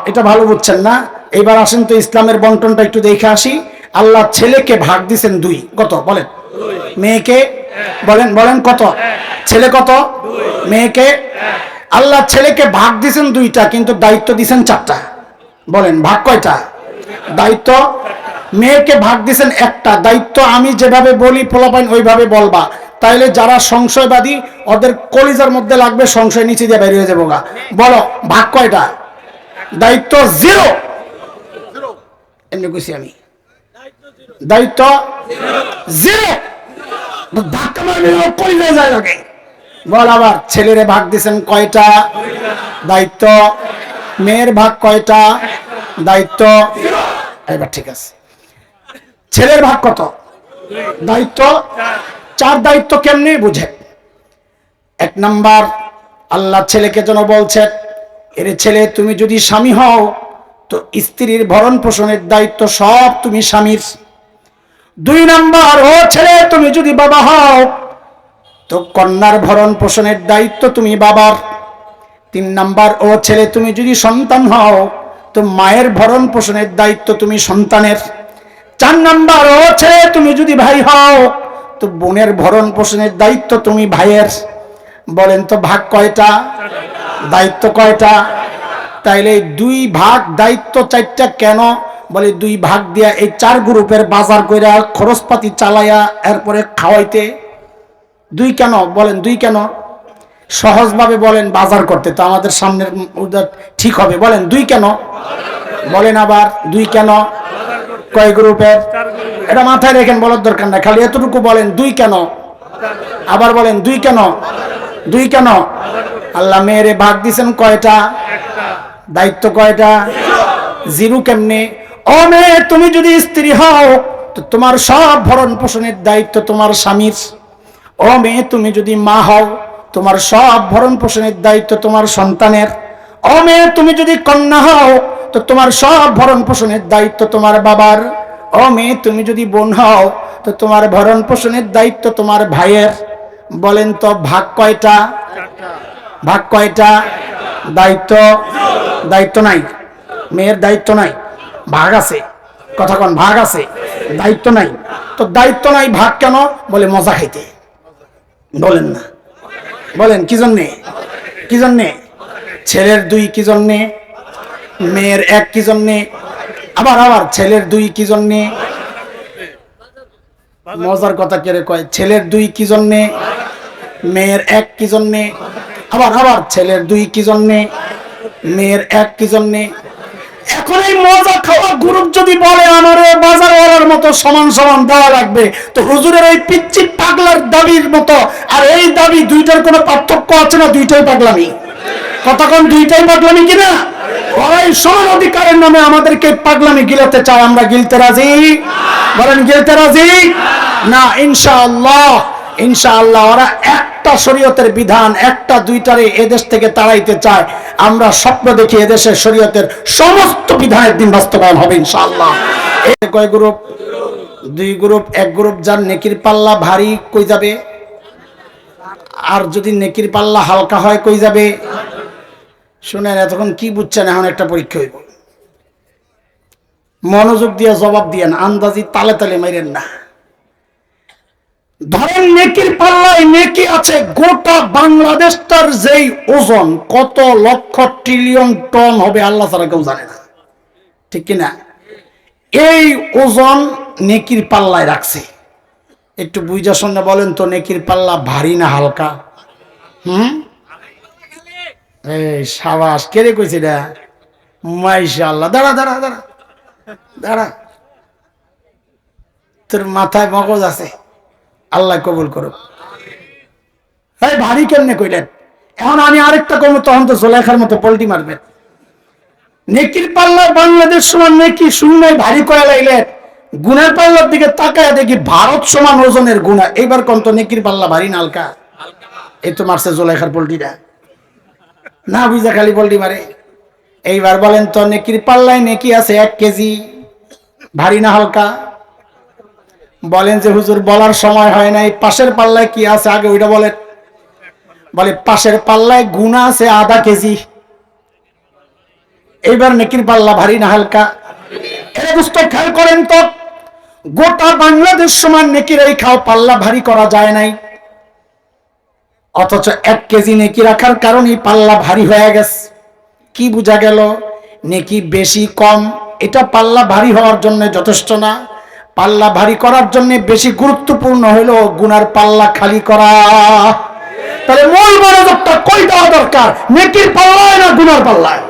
A: এটা ভালো বুঝছেন না। এবার আসেন তো ইসলামের বন্টনটা একটু দেখে আসি। আল্লাহ ছেলেকে ভাগ দিছেন 2। কত বলেন? মেয়েকে বলেন, বলেন কত? ছেলে কত? মেয়েকে? আল্লাহ ছেলেকে ভাগ দিছেন 2টা, কিন্তু দায়িত্ব দিছেন 4টা। বলেন ভাগ কয়টা? দায়িত্ব। মেয়েকে ভাগ দিছেন 1টা দায়িত্ব। আমি যেভাবে বলি পোলাপাইন ওইভাবে বলবা, তাইলে যারা সংশয়বাদী ওদের কলিজার মধ্যে লাগবে, সংশয় নিচে দিয়ে বের হয়ে যাবো গা। বলো ভাগ কয়টা? দায়িত্ব 0। এমনি কইছি আমি, দায়িত্ব 0। ধাক্কা মারলে কলিজা যায় নাকি? বল আবার, ছেলেরে ভাগ দিছেন কয়টা? দায়িত্ব। মেয়ের ভাগ কয়টা? দায়িত্ব। এবার ঠিক আছে, ছেলের ভাগ কত? দায়িত্ব 4। দায়িত্ব কেমনে বুঝে? 1 নাম্বার, আল্লাহ ছেলেকে যেন বলছেন, এর ছেলে তুমি যদি স্বামী হও তো স্ত্রীর ভরণ পোষণের দায়িত্ব সব তুমি স্বামীর। 2 নাম্বার, ও ছেলে তুমি যদি বাবা হও তো কন্যার ভরণ পোষণের দায়িত্ব তুমি বাবার। 3 নাম্বার, ও ছেলে তুমি যদি সন্তান হও তো মায়ের ভরণ পোষণের দায়িত্ব তুমি সন্তানের। 4 নাম্বার, ও ছেলে তুমি যদি ভাই হও তো বোনের ভরণ পোষণের দায়িত্ব তুমি ভাইয়ের। বলেন তো ভাগ কয়টা? দায়িত্ব কয়টা? তাইলে 2 ভাগ দায়িত্ব 4টা কেন? বলে 2 ভাগ দিয়া এই 4 গ্রুপের বাজার কইরা খরচপাতি চালাইয়া এরপরে খাওয়াইতে। 2 কেন? বলেন 2 কেন? সহজভাবে বলেন, বাজার করতে তো আমাদের সামনের ঠিক হবে। বলেন 2 কেন? বলেন আবার 2 কেন? কয় গ্রুপের? এটা মাথায় রেখেন, বলার দরকার না, খালি এতটুকু বলেন 2 কেন। আবার বলেন 2 কেন? 2 কেন? আল্লাহ মেয়েরে ভাগ দিছেন কয়টা? দায়িত্ব কয়টা? 0 কেমনে? ও মেয়ে তুমি যদি স্ত্রী হও তো তোমার সব ভরণ পোষণের দায়িত্ব তোমার স্বামীর। ও মেয়ে তুমি যদি মা হও তো তোমার সব ভরণ পোষণের দায়িত্ব তোমার সন্তানের। ও মেয়ে, তুমি যদি কন্যা হও তো তোমার সব ভরণ পোষণের দায়িত্ব তোমার বাবার। ও মেয়ে, তুমি যদি বোন হও তো তোমার ভরণ পোষণের দায়িত্ব তোমার ভাইয়ের। বলেন তো ভাগ কয়টা? ভাগ কয়টা? দায়িত্ব দায়িত্ব নাই, মেয়ের দায়িত্ব নাই, ভাগ আছে। কথা কোন? ভাগ আছে, দায়িত্ব নাই। তো দায়িত্ব নাই, ভাগ কেন? বলে মজা খাইতে। বলেন না, বলেন কি জন্যে? কি জন্যে? ছেলের দুই কি জন্যে? মেয়ের এক কি জন্যে? আবার আবার ছেলের দুই কি জন্যে? মজার কথা কেড়ে কয়, ছেলের দুই কি জন্যে? মেয়ের এক কি জন্যে? আবার আবার ছেলের দুই কি জন্যে? মেয়ের এক কি জন্যে? এখন এই মজা খাওয়া গ্রুপ যদি বলে আমার বাজারওয়ালার মতো সমান সমান দেওয়া লাগবে, তো হুজুরের এই পিচ্চি পাগলার দাবির মতো আর এই দাবি দুইটার কোনো পার্থক্য আছে না? দুইটাই পাগলামি। কথা কোন? দুইটাই পাগলামি কিনা? ওই সমান অধিকারের নামে আমাদেরকে পাগলামি গিলাতে চায়, আমরা গিলতে রাজি? বলেন গিলতে রাজি না? ইনশাআল্লাহ, ইনশাআল্লাহ ওরা একটা শরীয়তের বিধান একটা দুইটারে এদেশ থেকে তাড়াইতে চায়। আমরা স্বপ্ন দেখি এদেশের শরীয়তের সমস্ত বিধানের দিন বাস্তবায়ন হবে ইনশাআল্লাহ। এই কয় গ্রুপ? দুই গ্রুপ। এক গ্রুপ যার নেকির পাল্লা ভারী, কই যাবে? আর যদি নেকির পাল্লা হালকা হয়, কই যাবে? শুনেন, এতক্ষণ কি বুঝছেন? এখন একটা পরীক্ষা হইব, মনোযোগ দিয়ে জবাব দিয়েন, আন্দাজি তালে তালে মাইরেন না। ধরেন নেকির পাল্লায় নেকি আছে গোটা বাংলাদেশটার যেই ওজন কত লক্ষ ট্রিলিয়ন টন হবে আল্লাহ ছাড়া কেউ জানে না, ঠিক কিনা? এই ওজন নেকির পাল্লায় রাখছে। একটু বুঝা শুনে বলেন তো, নেকির পাল্লা ভারী না হালকা? এই সাবাস, কে রে কইছে এটা? মাশাআল্লাহ। দাঁড়া দাঁড়া দাঁড়া দাঁড়া, তোর মাথায় মগজ আছে, আল্লাহ কবুল করুক। এই ভারী কেমনে কইলেন? এখন আমি আরেকটা কমো, তখন তো জোলেখার মতো পল্টি মারবেন। নেকির পাল্লায় বাংলাদেশ সমান নেকি শূন্যই ভারী কয়া লাইলেন, গুণের পাল্লার দিকে তাকায় দেখি ভারত সমান ওজনের গুণা। এইবার কোন তো নেকির পাল্লা ভারী না হালকা? এই তো মারছে জোলেখার পল্টিটা, না বুঝা খালি পল্টি মারে। এইবার বলেন তো, নেকির পাল্লায় নেকি আছে 1 কেজি, ভারী না হালকা? বলেন যে হুজুর বলার সময় হয় নাই, পাশের পাল্লায় কি আছে আগে ওইটা বলেন। বলে পাশের পাল্লায় গুণা আছে আধা কেজি। এইবার নেকির পাল্লা ভারী না হালকা? এর দোস্ত খেয়াল করেন তো, গোটা বাংলাদেশ সমান নেকির এই খাও পাল্লা ভারী করা যায় নাই, অথচ 1 কেজি নেকি রাখার কারণে পাল্লা ভারী হয়ে গেছে। কি বোঝা গেল? নেকি বেশি কম এটা পাল্লা ভারী হওয়ার জন্য যথেষ্ট না। পাল্লা ভারী করার জন্য বেশি গুরুত্বপূর্ণ হলো গুনার পাল্লা খালি করা। তাহলে মূল মনোযোগটা কই দেওয়া দরকার? নেকির পাল্লায় না গুনার পাল্লায়?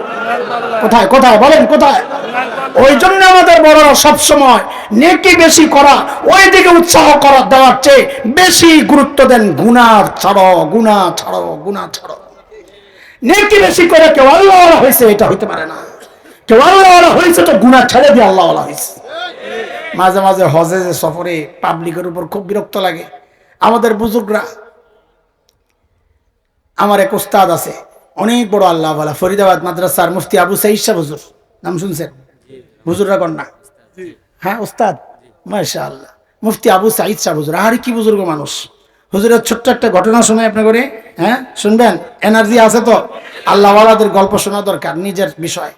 A: কোথায় কোথায় বলেন কোথায়? ওই জন্য আমাদের বড়রা সবসময় নেকি বেশি করা ওই দিকে উৎসাহ করা দেওয়ার চেয়ে বেশি গুরুত্ব দেন গুনাহ ছাড়ো, গুনাহ ছাড়ো, গুনাহ ছাড়ো। নেকি বেশি করে কেউ আল্লাহওয়ালা হয়েছে এটা হইতে পারে না। কেউ আল্লাহওয়ালা হয়েছে তো গুনাহ ছেড়ে দিয়ে আল্লাহওয়ালা হয়েছে। মাঝে মাঝে হজে যে সফরে পাবলিকের উপর খুব বিরক্ত লাগে। আমাদের বুজুর্গরা, আমার এক উস্তাদ আছে অনেক বড় আল্লাহওয়ালা, ফরিদাবাদ মাদ্রাসার মুফতি আবু সাঈদ শাহ হুজুর, নাম শুনছেন? হুজুররা কন্যা, হ্যাঁ উস্তাদ, মাশাআল্লাহ, মুফতি আবু সাঈদ শাহ হুজুর। আর কি বুজুর্গ মানুষ। হুজুরের ছোট্ট একটা ঘটনা শুনে আপনি করে, হ্যাঁ শুনবেন? এনার্জি আছে তো? আল্লাহওয়ালাদের গল্প শোনা দরকার, নিজের বিষয়।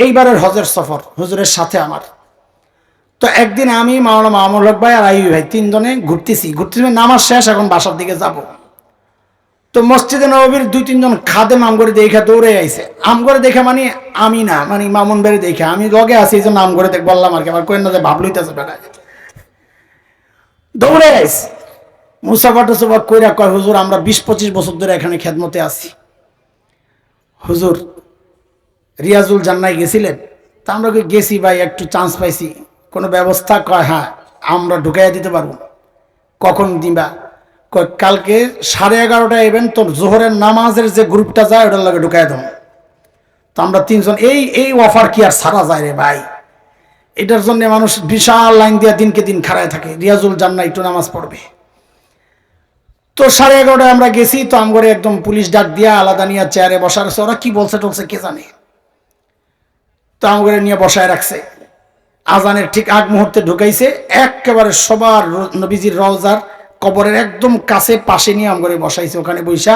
A: এইবারের হজের সফর হুজুরের সাথে আমার। তো একদিন আমি, মাওলানা মামুল হক ভাই আর আইয়ুব ভাই তিনজনে ঘুরতেছি, নামাজ শেষ, এখন বাসার দিকে যাব। তো মসজিদে নববীর 2-3 জন খাদেম আমগরে দেখে দৌড়ে আইছে। আমগরে দেখে মানে আমি না, মানে মামুন ভাই দেখে, আমি লগে আছি এই জন্য আমগরে দেখ বললাম আর কি, আমার কোয়েন না যে ভাব লইতেছে বেটা, দৌড়ে আইছে। মুসাফা টুসাফা কইরা কয়, হুজুর আমরা 20-25 বছর ধরে এখানে খেদমতে আছি, হুজুর রিয়াজুল জান্নায় গেছিলেন? তা আমরা গেছি ভাই, একটু চান্স পাইছি, কোনো ব্যবস্থা? কয় হ্যাঁ আমরা ঢুকাইয়া দিতে পারবো। কখন দিবা? কয় কালকে 11:30টায় এবেন, তোর জোহরের নামাজের যে গ্রুপটা যায় ওটার লাগে ঢুকাই দেবো। তো আমরা 3 জন, এই অফার কি আর সারা যায় রে ভাই? এটার জন্য মানুষ বিশাল লাইন দিয়া দিনকে দিন খাড়ায় থাকে, রিয়াজুল জান্নাহ একটু নামাজ পড়বে। তো 11:30 আমরা গেছি, তো আমগরে একদম পুলিশ ডাক দিয়া আলাদা নিয়ে চেয়ারে বসার আছে, ওরা কি বলছে টলছে কে জানে। তো আমগরে নিয়ে বসায় রাখছে, আজানের ঠিক আগ মুহূর্তে ঢুকাইছে, একেবারে সবার নবীজির রওজার কবরের একদম কাছে পাশে নিয়ে আমগরে বসাইছে। ওখানে বৈশা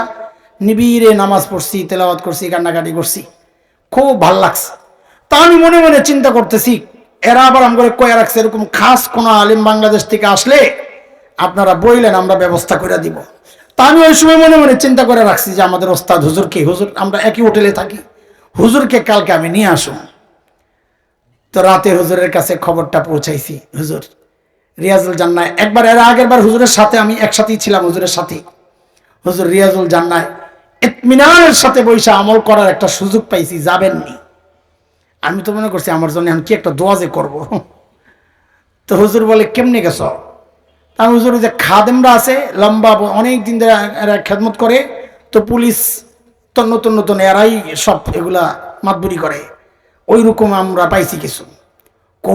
A: নিবিড়ে নামাজ পড়ছি, তেলাওয়াত করছি, কান্নাকাটি করছি, খুব ভাল লাগছে। তা আমি মনে মনে চিন্তা করতেছি, এরা আবার আমগরে কয়ে রাখছে এরকম খাস কোন আলেম বাংলাদেশ থেকে আসলে আপনারা বইলেন, আমরা ব্যবস্থা করে দিব। তা আমি ওই সময় মনে মনে চিন্তা করে রাখছি যে আমাদের ওস্তাদ হুজুরকে, হুজুর আমরা একই হোটেলে থাকি, হুজুরকে কালকে আমি নিয়ে আসুন। তো রাতে হুজুরের কাছে খবরটা পৌঁছাইছি, হুজুর রিয়াজুল জান্নাহ, একবার এর আগের বার হুজুরের সাথে আমি একসাথেই ছিলাম, হুজুরের সাথে। হুজুর রিয়াজুল জান্নাহ ইতমিনানের সাথে বৈশা আমল করার একটা সুযোগ পাইছি, যাবেননি। আমি তো মনে করছি আমার জন্য আমি কি একটা দোয়া যে করবো। তো হুজুর বলে কেমনে গেছ? আমি হুজুর যে খাদেমরা আছে লম্বা অনেক দিন ধরে এরা খেদমত করে, তো পুলিশ তো নতুন নতুন এরাই সব এগুলা মাতবুরি করে, ওই রকম আমরা পাইছি কিছু। কো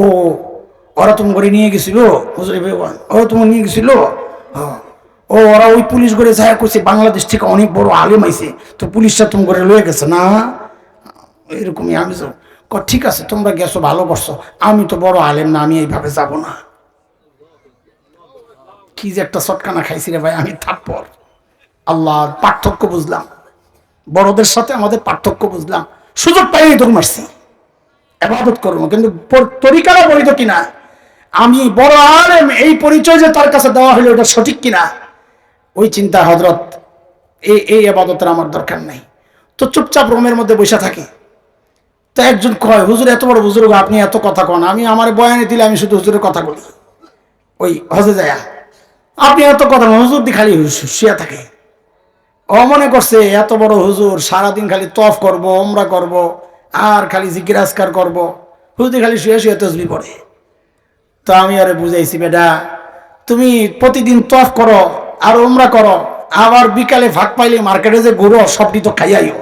A: ওরা তুমি করে নিয়ে গেছিল হুজুর, ওরা তুমি নিয়ে গেছিল, ও ওরা ওই পুলিশ করে যায় করছে বাংলাদেশ থেকে অনেক বড় আলেম আইছে, তো পুলিশটা তুমি করে লয়ে গেছে না এরকমই। আমি ঠিক আছে তোমরা গেছো ভালো করছো, আমি তো বড় আলেম না, আমি এইভাবে যাব না। কি যে একটা চটকানা খাইছি রে ভাই আমি, তারপর আল্লাহ পার্থক্য বুঝলাম, বড়দের সাথে আমাদের পার্থক্য বুঝলাম। সুযোগ পাইনি দৌড় মারছি, ইবাদত করবো, কিন্তু তরিকাটা বলিত কিনা, আমি বড় আলেম এই পরিচয় যে তার কাছে দেওয়া হলো ওটা সঠিক কিনা, ওই চিন্তা হযরত এই ইবাদতের আমার দরকার নাই। তো চুপচাপ রুমের মধ্যে বসে থাকি। তো একজন কয় হুজুর এত বড় বুজুর্গ আপনি এত কথা কন, আমি আমার বয়ানে দিলে আমি শুধু হুজুরের কথা বলি, ওই হজে যায় আপনি এত কথা, হুজুর দি খালি শুয়ে থাকে। ও মনে করছে এত বড় হুজুর সারাদিন খালি তফ করব, ওমরা করব, আর খালি জিকির আজকার করব, হুজুর খালি শুয়ে শুয়ে তসবিহ পড়ে। তো আমি আরে বুঝাইছি বেটা তুমি প্রতিদিন তফ করো আর ওমরা করো, আবার বিকালে ভাগ পাইলে মার্কেটে যে ঘুরো সবটি তো খাইয়াইও,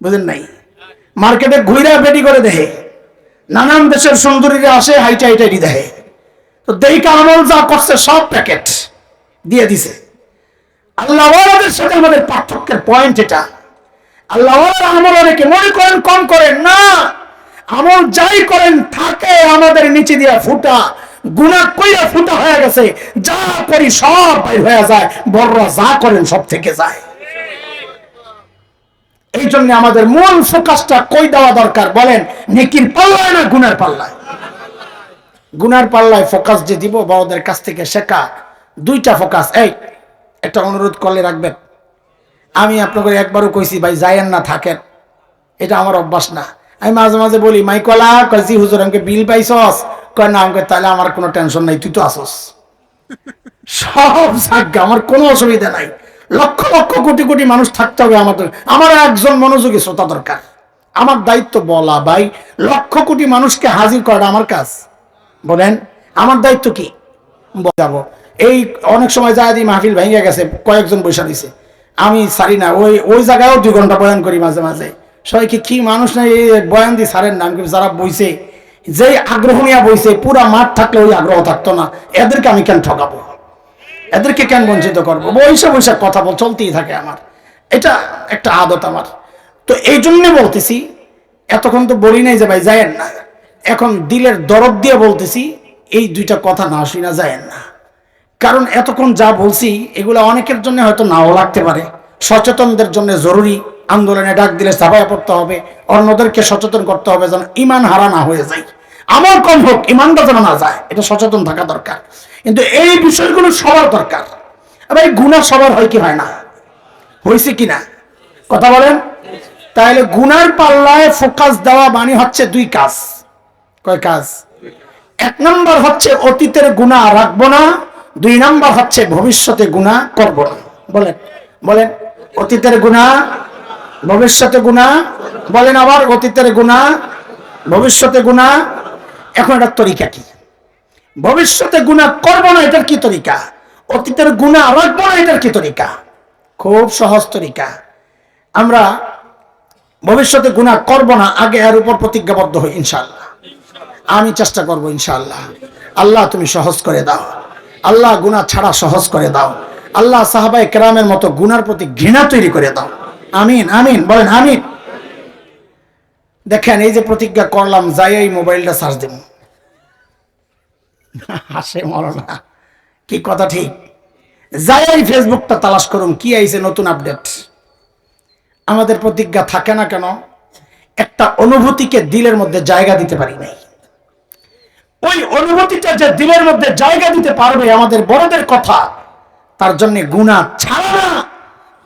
A: বুঝেন নাই? মার্কেটে ঘুরা বেটি করে দেহে, নানান দেশের সুন্দরীরা আসে হাইটা হাইটাইটি দেহে, তো দেইকা আমল যা করছে সব প্যাকেট দিয়ে দিছে। আল্লাহ ওয়ালাদের সাথে আমাদের পার্থক্যের পয়েন্ট এটা। আল্লাহ ওয়ালা আমল অনেকে মনে করেন কম করেন না, আমল যাই করেন থাকে আমাদের নিচে দিয়া ফুটা, গুনাহ কইরা ফুটা হয়ে গেছে, যা করি সব বাইর হয়ে যায়, বড়রা যা করেন সব থেকে যায়। এই জন্য আমাদের মূল ফোকাসটা কই দেওয়া দরকার বলেন? নেকির পাল্লায় না গুনার পাল্লায়? গুনার পাল্লায় ফোকাস যে দিব বড়দের কাছ থেকে শেখা, দুইটা ফোকাস। এই একটা অনুরোধ করলে রাখবেন, আমি আপনাকে একবারও কইছি ভাই যায়েন না থাকেন, এটা আমার অভ্যাস না। আমি মাঝে মাঝে বলি মাইকলা কইছি হুজুর আমাকে বিল পাইছস, কয় না, আমাকে তাহলে আমার কোনো টেনশন নাই, তুই তো আসস, সব জায়গা আমার কোনো অসুবিধা নাই। লক্ষ লক্ষ কোটি কোটি মানুষ থাকতে হবে আমাদের, আমার একজন মনোযোগী শ্রোতা দরকার। আমার দায়িত্ব বলা ভাই লক্ষ কোটি মানুষকে হাজির করা আমার কাজ, বলেন আমার দায়িত্ব কি? যাবো এই অনেক সময় যায় দিই মাহফিল ভেঙে গেছে, কয়েকজন বৈশা দিছে, আমি সারি না, ওই জায়গায়ও 2 ঘন্টা বয়ান করি মাঝে মাঝে। সবাইকে কি মানুষ নাই বয়ান দিয়ে সারেন না, যারা বইছে যে আগ্রহ নিয়ে বইছে, পুরা মাঠ থাকলে ওই আগ্রহ থাকতো না, এদেরকে আমি কেন ঠকাবো, এদেরকে কেন বঞ্চিত করবো? বৈশা বৈশা কথা চলতেই থাকে আমার, এটা একটা আদত আমার। তো এই জন্য বলতেছি, এতক্ষণ তো বলি নাই যে ভাই যায়েন না, এখন দিলের দরদ দিয়ে বলতেছি এই দুইটা কথা না শুনা যায়েন না। কারণ এতক্ষণ যা বলছি এগুলো অনেকের জন্য হয়তো নাও লাগতে পারে, সচেতনদের জন্য জরুরি। আন্দোলনে ডাক দিলে চাপায়া পড়তে হবে, অন্যদেরকে সচেতন করতে হবে যেন ইমান হারা না হয়ে যায়, আমার কম হোক ইমানটা যেন না যায়, এটা সচেতন থাকা দরকার। কিন্তু এই বিষয়গুলো সবার দরকার। আবার এই গুনাহ সবার হয় কি হয় না? হয়েছে কিনা কথা বলেন? তাহলে গুনার পাল্লায় ফোকাস দেওয়া মানে হচ্ছে 2 কাজ। কয় কাজ? 1 নম্বর হচ্ছে অতীতের গুনাহ রাখবো না, 2 নম্বর হচ্ছে ভবিষ্যতে গুনাহ করব না। বলেন বলেন, অতীতের গুনাহ ভবিষ্যতে গুনাহ, বলেন আবার অতীতের গুনাহ ভবিষ্যতে গুনাহ। এখন এটার তরিকা কি? ভবিষ্যতে গুনাহ করব না এটার কি তরিকা? অতীতের গুনাহ রাখবো না এটার কি তরিকা? খুব সহজ তরিকা। আমরা ভবিষ্যতে গুনাহ করব না আগে এর উপর প্রতিজ্ঞাবদ্ধ হই ইনশাআল্লাহ। আমি চেষ্টা করবো ইনশাআল্লাহ। আল্লাহ তুমি সহজ করে দাও, আল্লাহ গুনাহ ছাড়া সহজ করে দাও, আল্লাহ সাহাবায়ে কেরামের মতো গুনার প্রতি ঘৃণা তৈরি করে দাও। আমিন আমিন বলেন আমিন। দেখেন এই যে প্রতিজ্ঞা করলাম, যাই এই মোবাইলটা চার্জ দেব। হাসে মরনা, কি কথা ঠিক? যাই এই ফেসবুকটা তালাশ করুন, কি আইছে নতুন আপডেট। আমাদের প্রতিজ্ঞা থাকে না কেন? একটা অনুভূতিকে দিলের মধ্যে জায়গা দিতে পারি নাই। ওই অনুভূতিটা যে দিলের মধ্যে জায়গা দিতে পারবে আমাদের বড়দের কথা, তার জন্য গুনাহ ছাড়া না,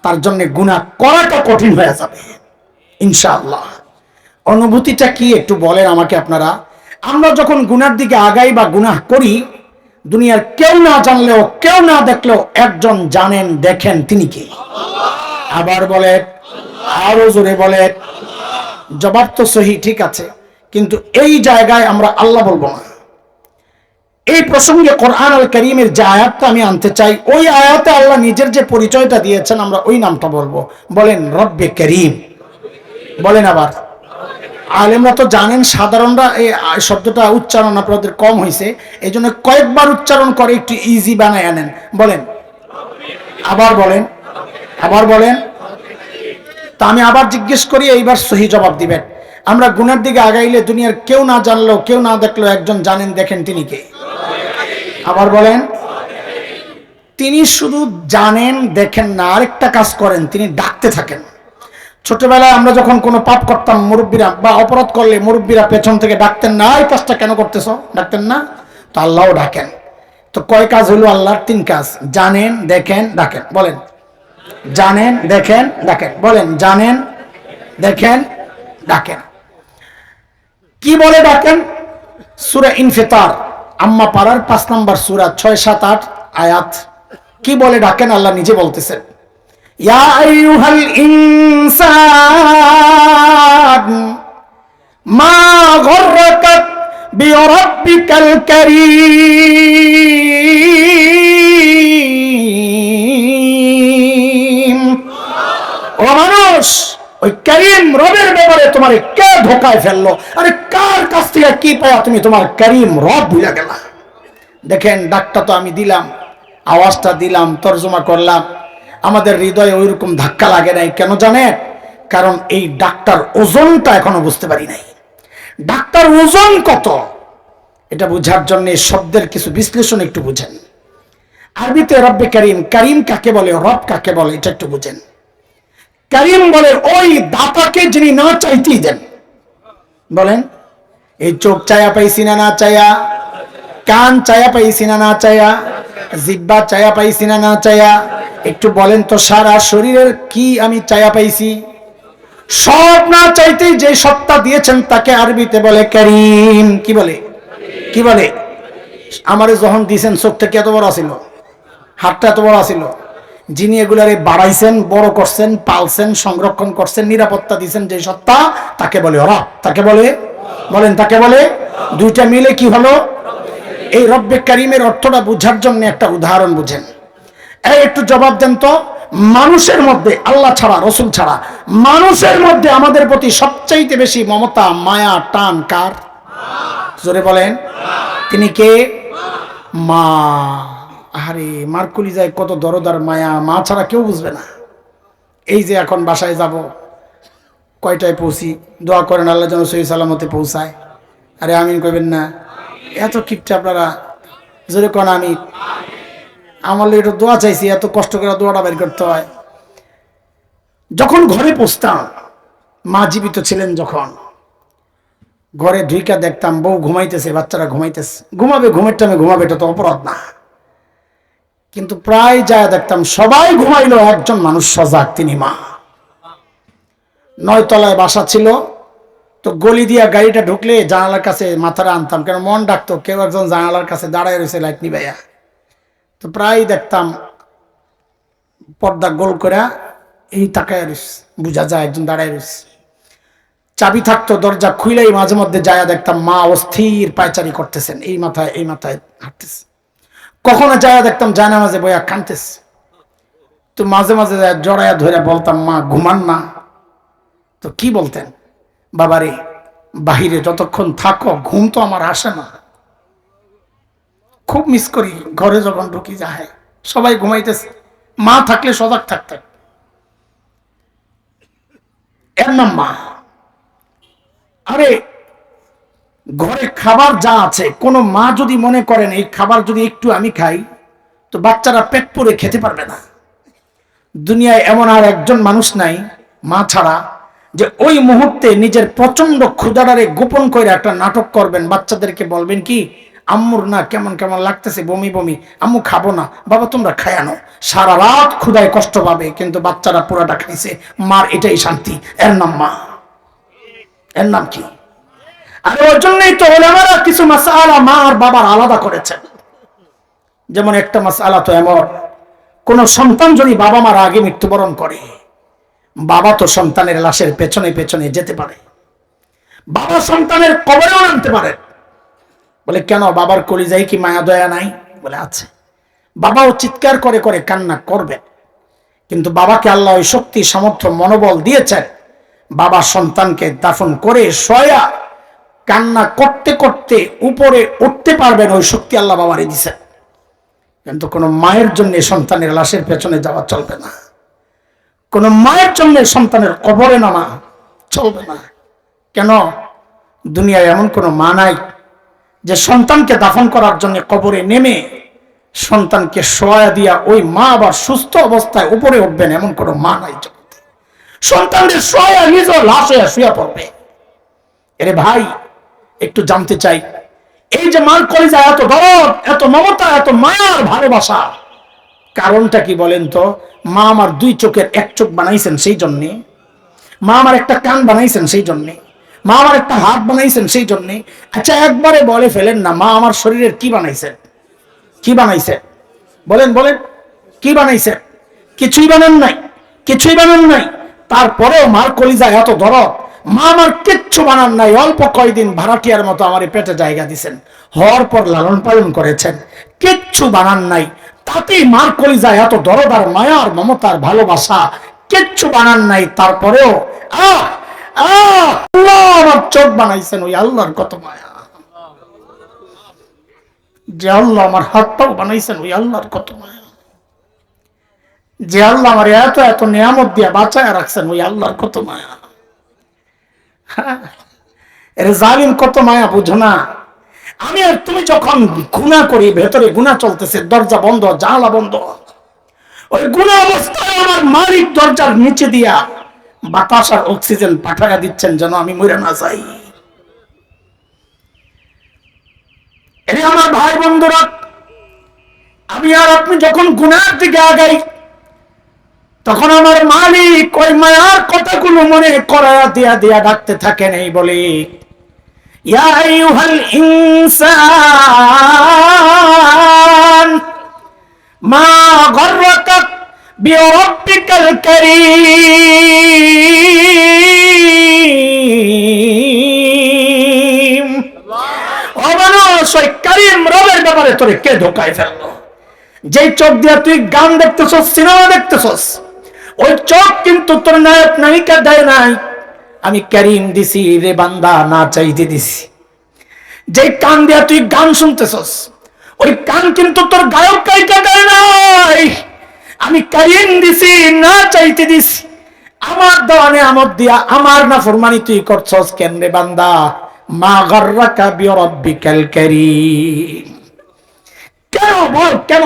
A: তার জন্য গুনাহ করাটা কঠিন হয়ে যাবে ইনশাআল্লাহ। অনুভূতিটা কি একটু বলেন আমাকে আপনারা। আমরা যখন গুনার দিকে আগাই বা গুনাহ করি, দুনিয়ার কেউ না জানলেও কেউ না দেখলেও একজন জানেন, দেখেন, তিনি কে? আবার বলে, আরো জোরে বলে। জবাব তো সহি, ঠিক আছে, কিন্তু এই জায়গায় আমরা আল্লাহ বলবো না। এই প্রসঙ্গে কোরআন আল কারীমের যে আয়াতটা আমি আনতে চাই, ওই আয়াতে আল্লাহ নিজের যে পরিচয়টা দিয়েছেন আমরা ওই নামটা বলবো। বলেন রব্বে করিম। বলেন আবার। আলেমরা তো জানেন, সাধারণরা এই শব্দটা উচ্চারণ আপনাদের কম হয়েছে, এই জন্য কয়েকবার উচ্চারণ করে একটু ইজি বানায় আনেন। বলেন, আবার বলেন, আবার বলেন। তা আমি আবার জিজ্ঞেস করি, এইবার সহি জবাব দিবেন। আমরা গুনার দিকে আগাইলে দুনিয়ার কেউ না জানলেও কেউ না দেখলেও একজন জানেন, দেখেন, তিনি কে? আবার বলেন। তিনি শুধু জানেন, দেখেন না, আরেকটা কাজ করেন, তিনি ডাকতে থাকেন। ছোটবেলায় আমরা যখন কোনো পাপ করতাম, মুরব্বীরা বা অপরাধ করলে মুরব্বীরা পেছন থেকে ডাকতেন না, এই কাজটা কেন করতেছো, ডাকতেন না? তো আল্লাহও ডাকেন। তো কয় কাজ হলো আল্লাহর? 3 কাজ। জানেন, দেখেন, ডাকেন। বলেন, জানেন, দেখেন, ডাকেন। বলেন, জানেন, দেখেন, ডাকেন। কি বলে ডাকেন? সূরা ইনফিতার, আম্মা পাড়ার 5 নম্বর সূরা, 6, 7, 8 আয়াত। কি বলে ডাকেন? আল্লাহ নিজে বলতেছেন, ইয়া আইয়ুহাল ইনসান মা গররাকা বিরাব্বিকাল কারীম। ও মানুষ, ওই করিম রবের ব্যাপারে তোমার কে ধোকায় ফেললো? আরে কার কাছ থেকে কি পায়া তুমি তোমার করিম রব ভুলে গেলা? দেখেন, ডাকটা তো আমি দিলাম, আওয়াজটা দিলাম, তর্জমা করলাম, আমাদের হৃদয়ে ওইরকম ধাক্কা লাগে নাই। কেন জানেন? কারণ এই ডাক্তার ওজনটা এখনো বুঝতে পারি নাই। ডাক্তার ওজন কত, এটা বুঝার জন্য শব্দের কিছু বিশ্লেষণ একটু বুঝেন। আরবিতে রব্বে করিম, করিম কাকে বলে, রব কাকে বলে, এটা একটু বুঝেন। করিম বলে ওই দাতাকে যিনি না চাইতেই দেন। বলেন, এই চোখ চায়া পাইছি না, না চায়া? কান চায়া পাইছি না, না চায়া? জিহ্বা চায়া পাইছি না, না চায়া? একটু বলেন তো, সারা শরীরের কি আমি চায়া পাইছি? সব না চাইতেই যে সত্তা দিয়েছেন তাকে আরবিতে বলে করিম। কি বলে? কি বলে? আমারে যখন দিয়েছেন, চোখ থেকে এত বড় আছিল, হাতটা এত বড় আছিল, যিনি এগুলারে বাড়াইছেন, বড় করছেন, পালছেন, সংরক্ষণ করছেন, নিরাপত্তা দিয়েছেন যে সত্তা, তাকে বলে রব। তাকে বলে, বলেন, তাকে বলে। দুইটা মিলে কি হলো? এই রব্বে করিমের অর্থটা বুঝার জন্য একটা উদাহরণ বুঝেন। এই একটু জবাব দেন তো, মানুষের মধ্যে, আল্লাহ ছাড়া, রসুল ছাড়া, মানুষের মধ্যে আমাদের প্রতি সবচাইতে বেশি মমতা, মায়া, টান কার? জোরে বলেন। তিনি কে? মা। আরে মার কলিজায় কত দরদার মায়া, মা ছাড়া কেউ বুঝবে না। এই যে এখন বাসায় যাব, কয়টায় পৌঁছি? দোয়া করেন আল্লাহ যেন সহি সালামতে পৌঁছায়। আরে আমিন কইবেন না? এত কিপটা আপনারা, জোরে কোন আমি। আমার একটু দোয়া চাইছি, এত কষ্ট করে দোয়াটা বের করতে হয়। যখন ঘরে পৌঁছতাম, মা জীবিত ছিলেন যখন, ঘরে ঢুইকা দেখতাম বউ ঘুমাইতেছে, বাচ্চারা ঘুমাইতেছে। ঘুমাবে, ঘুমের টাইমে ঘুমাবে, এটা তো অপরাধ না। কিন্তু প্রায় যায় দেখতাম সবাই ঘুমাইলো, একজন মানুষ সজাগ, তিনি মা। 9 তলায় বাসা ছিল, তো গলি দিয়া গাড়িটা ঢুকলে জানালার কাছে মাথাটা আনতাম, কেন মন ডাকতো কেউ একজন জানালার কাছে দাঁড়ায় রয়েছে লাইট নিবাইয়া। তো প্রায় দেখতাম পর্দা গোল করে এই তাকায় রয়েছে, বুঝা যায় একজন দাঁড়ায় রয়েছে। চাবি থাকতো, দরজা খুইলেই মাঝে মধ্যে যায় দেখতাম মা অস্থির পায়চারি করতেছেন, এই মাথায় এই মাথায় হাঁটতেছে। কখনো যায় দেখতাম জানামাজে বইয়া কাঁদতেছে। তো মাঝে মাঝে জড়াইয়া ধরে বলতাম, মা ঘুমান না? তো কি বলতেন? বাবারে, বাহিরে যতক্ষণ থাকো ঘুম তো আমার আসে না, খুব মিস করি। ঘরে যখন ঢুকি যায় সবাই ঘুমাইতেছে, মা থাকলে সজাগ থাকতেন। এর নাম মা। আরে ঘরে খাবার যা আছে, কোন মা যদি মনে করেন এই খাবার যদি একটু আমি খাই তো বাচ্চারা পেট পুরে খেতে পারবে না, দুনিয়ায় এমন আর একজন মানুষ নাই মা ছাড়া যে ওই মুহূর্তে নিজের প্রচন্ড ক্ষুধারে গোপন করে একটা নাটক করবেন, বাচ্চাদেরকে বলবেন কি আম্মুর না কেমন কেমন লাগতেছে, বমি বমি, আম্মু খাবো না, বাবা তোমরা খায়ানো। সারা রাত ক্ষুধায় কষ্ট পাবে কিন্তু বাচ্চারা পুরাটা খাইছে, মার এটাই শান্তি। এর নাম মা। এর নাম কি? আর ওর জন্যই তো ওলামারা কিছু মাসআলা মা আর বাবার আলাদা করেছেন। যেমন একটা মাসআলা তো এমন, কোন সন্তান যদি বাবা মার আগে মৃত্যুবরণ করে, বাবা তো সন্তানের লাশের পেছনে পেছনে যেতে পারে, বাবা সন্তানের কবরেও নামতে পারে। বলে কেন, বাবার কলিজায় কি মায়া দয়া নাই? বলে আছে। বাবাও চিৎকার করে করে কান্না করবে, কিন্তু বাবাকে আল্লাহ ওই শক্তি সামর্থ্য মনোবল দিয়েছেন, বাবা সন্তানকে দাফন করে শোয়া কান্না করতে করতে উপরে উঠতে পারবেন, ওই শক্তি আল্লাহ বাবারে দিছেন। কিন্তু কোন মায়ের জন্য সন্তানের লাশের পেছনে যাওয়া চলবে না, কোন মায়ের জন্য সন্তানের কবরে নামা চলবে না। কেন? দুনিয়ায় এমন কোন মা নাই যে সন্তানকে দাফন করার জন্য কবরে নেমে সন্তানকে শোয়া দিয়া ওই মা আবার সুস্থ অবস্থায় উপরে উঠবেন, এমন কোন মা নাই জগতে। সন্তানদের শোয়া নিজ লাশ হয়ে শুয়ে পড়বে। এরে ভাই, একটু জানতে চাই, এই যে মার কলিজা এত দরদ, এত মমতা, এত মায়ার ভালোবাসা, কারণটা কি বলেন তো? মা আমার দুই চোখের এক চোখ বানাইছেন সেই জন্যে, মা আমার একটা কান বানাইছেন সেই জন্যে, মা আমার একটা হাত বানাইছেন সেই জন্যে। আচ্ছা একবারে বলে ফেলেন না, মা আমার শরীরের কি বানাইছেন? কি বানাইছেন? বলেন বলেন, কি বানাইছেন? কিছুই বানান নাই, কিছুই বানান নাই। তারপরেও মার কলিজা এত দরদ, মা আমার কিচ্ছু বানান নাই, অল্প কয়দিন ভাড়াটিয়ার মতো আমার পেটে জায়গা দিছেন, হওয়ার পর লালন পালন করেছেন, কিচ্ছু বানান নাই, তাতেই মার কলিজা এত দরদ আর মায়ার মমতার ভালোবাসা, কিচ্ছু বানান নাই। তারপরেও আল্লাহ আমার চোখ বানাইছেন, ওই আল্লাহর কত মায়া। যে আল্লাহ আমার হাতটাও বানাইছেন, ওই আল্লাহর কত মায়া। যে আল্লাহ আমার এত এত নিয়ামত দিয়া বাঁচায় রাখছেন, ওই আল্লাহর কত মায়া। এর জালিম কত মায়া, বুঝো না? আমি আর তুমি যখন গুনাহ করি, ভেতরে গুনাহ চলতেছে, দরজা বন্ধ, জানালা বন্ধ, ওই গুনাহ অবস্থায় আমার মালিক দরজার নিচে দিয়া বাতাস আর অক্সিজেন পাঠায়া দিচ্ছেন যেন আমি মরে না যাই। এরে আমার ভাই বন্ধুরা, আমি আর আপনি যখন গুনাহের দিকে আগাই, তখন আমার মালিক ওই মায়ার কথাগুলো মনে করায়া দিয়া দিয়া ডাকতে থাকেন, এই বলে ইয়া আইয়ুহাল ইনসান মা গররাকা বিরাব্বিকাল কারীম। ও মানুষ, ওই কারীম রবের ব্যাপারে তোরে কে ধোকায় ফেললো? যেই চোখ দিয়া তুই গান দেখতেছস, সিনেমা দেখতেছস, ওই চোখ কিন্তু তোর নায়ক নায়িকা দেয় নাই, আমি কারীম দিছি রে বান্দা, না চাইতে দিছি। যেই কান দিয়া তুই গান শুনতেছস, ওই কান কিন্তু তোর গায়ক গায়িকা দেয় নাই, আমি কারীম দিছি, না চাইতে দিছি। আমার দেওয়া নিয়ামত দিয়া আমার নাফরমানি তুই করছস কেন রে বান্দা? মা গররাকা বিরাব্বিকাল কারীম। কেন বল, কেন?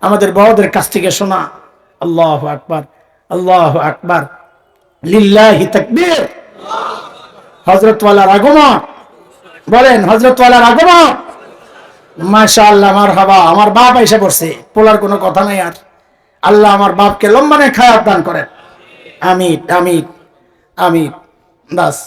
A: আমাদের বড়দের কাছ থেকে শোনা। আল্লাহু আকবার, আল্লাহু আকবার, লিল্লাহি তাকবীর। হযরত ওয়ালার আগমন, বলেন হযরত ওয়ালার আগমন। মাশাআল্লাহ, মারহাবা। আমার বাপ এসে পড়ছে, বলার কোনো কথা নাই আর। আল্লাহ আমার বাপকে লম্বা নেক হায়াত দান করেন। আমিন আমিন আমিন। বাস।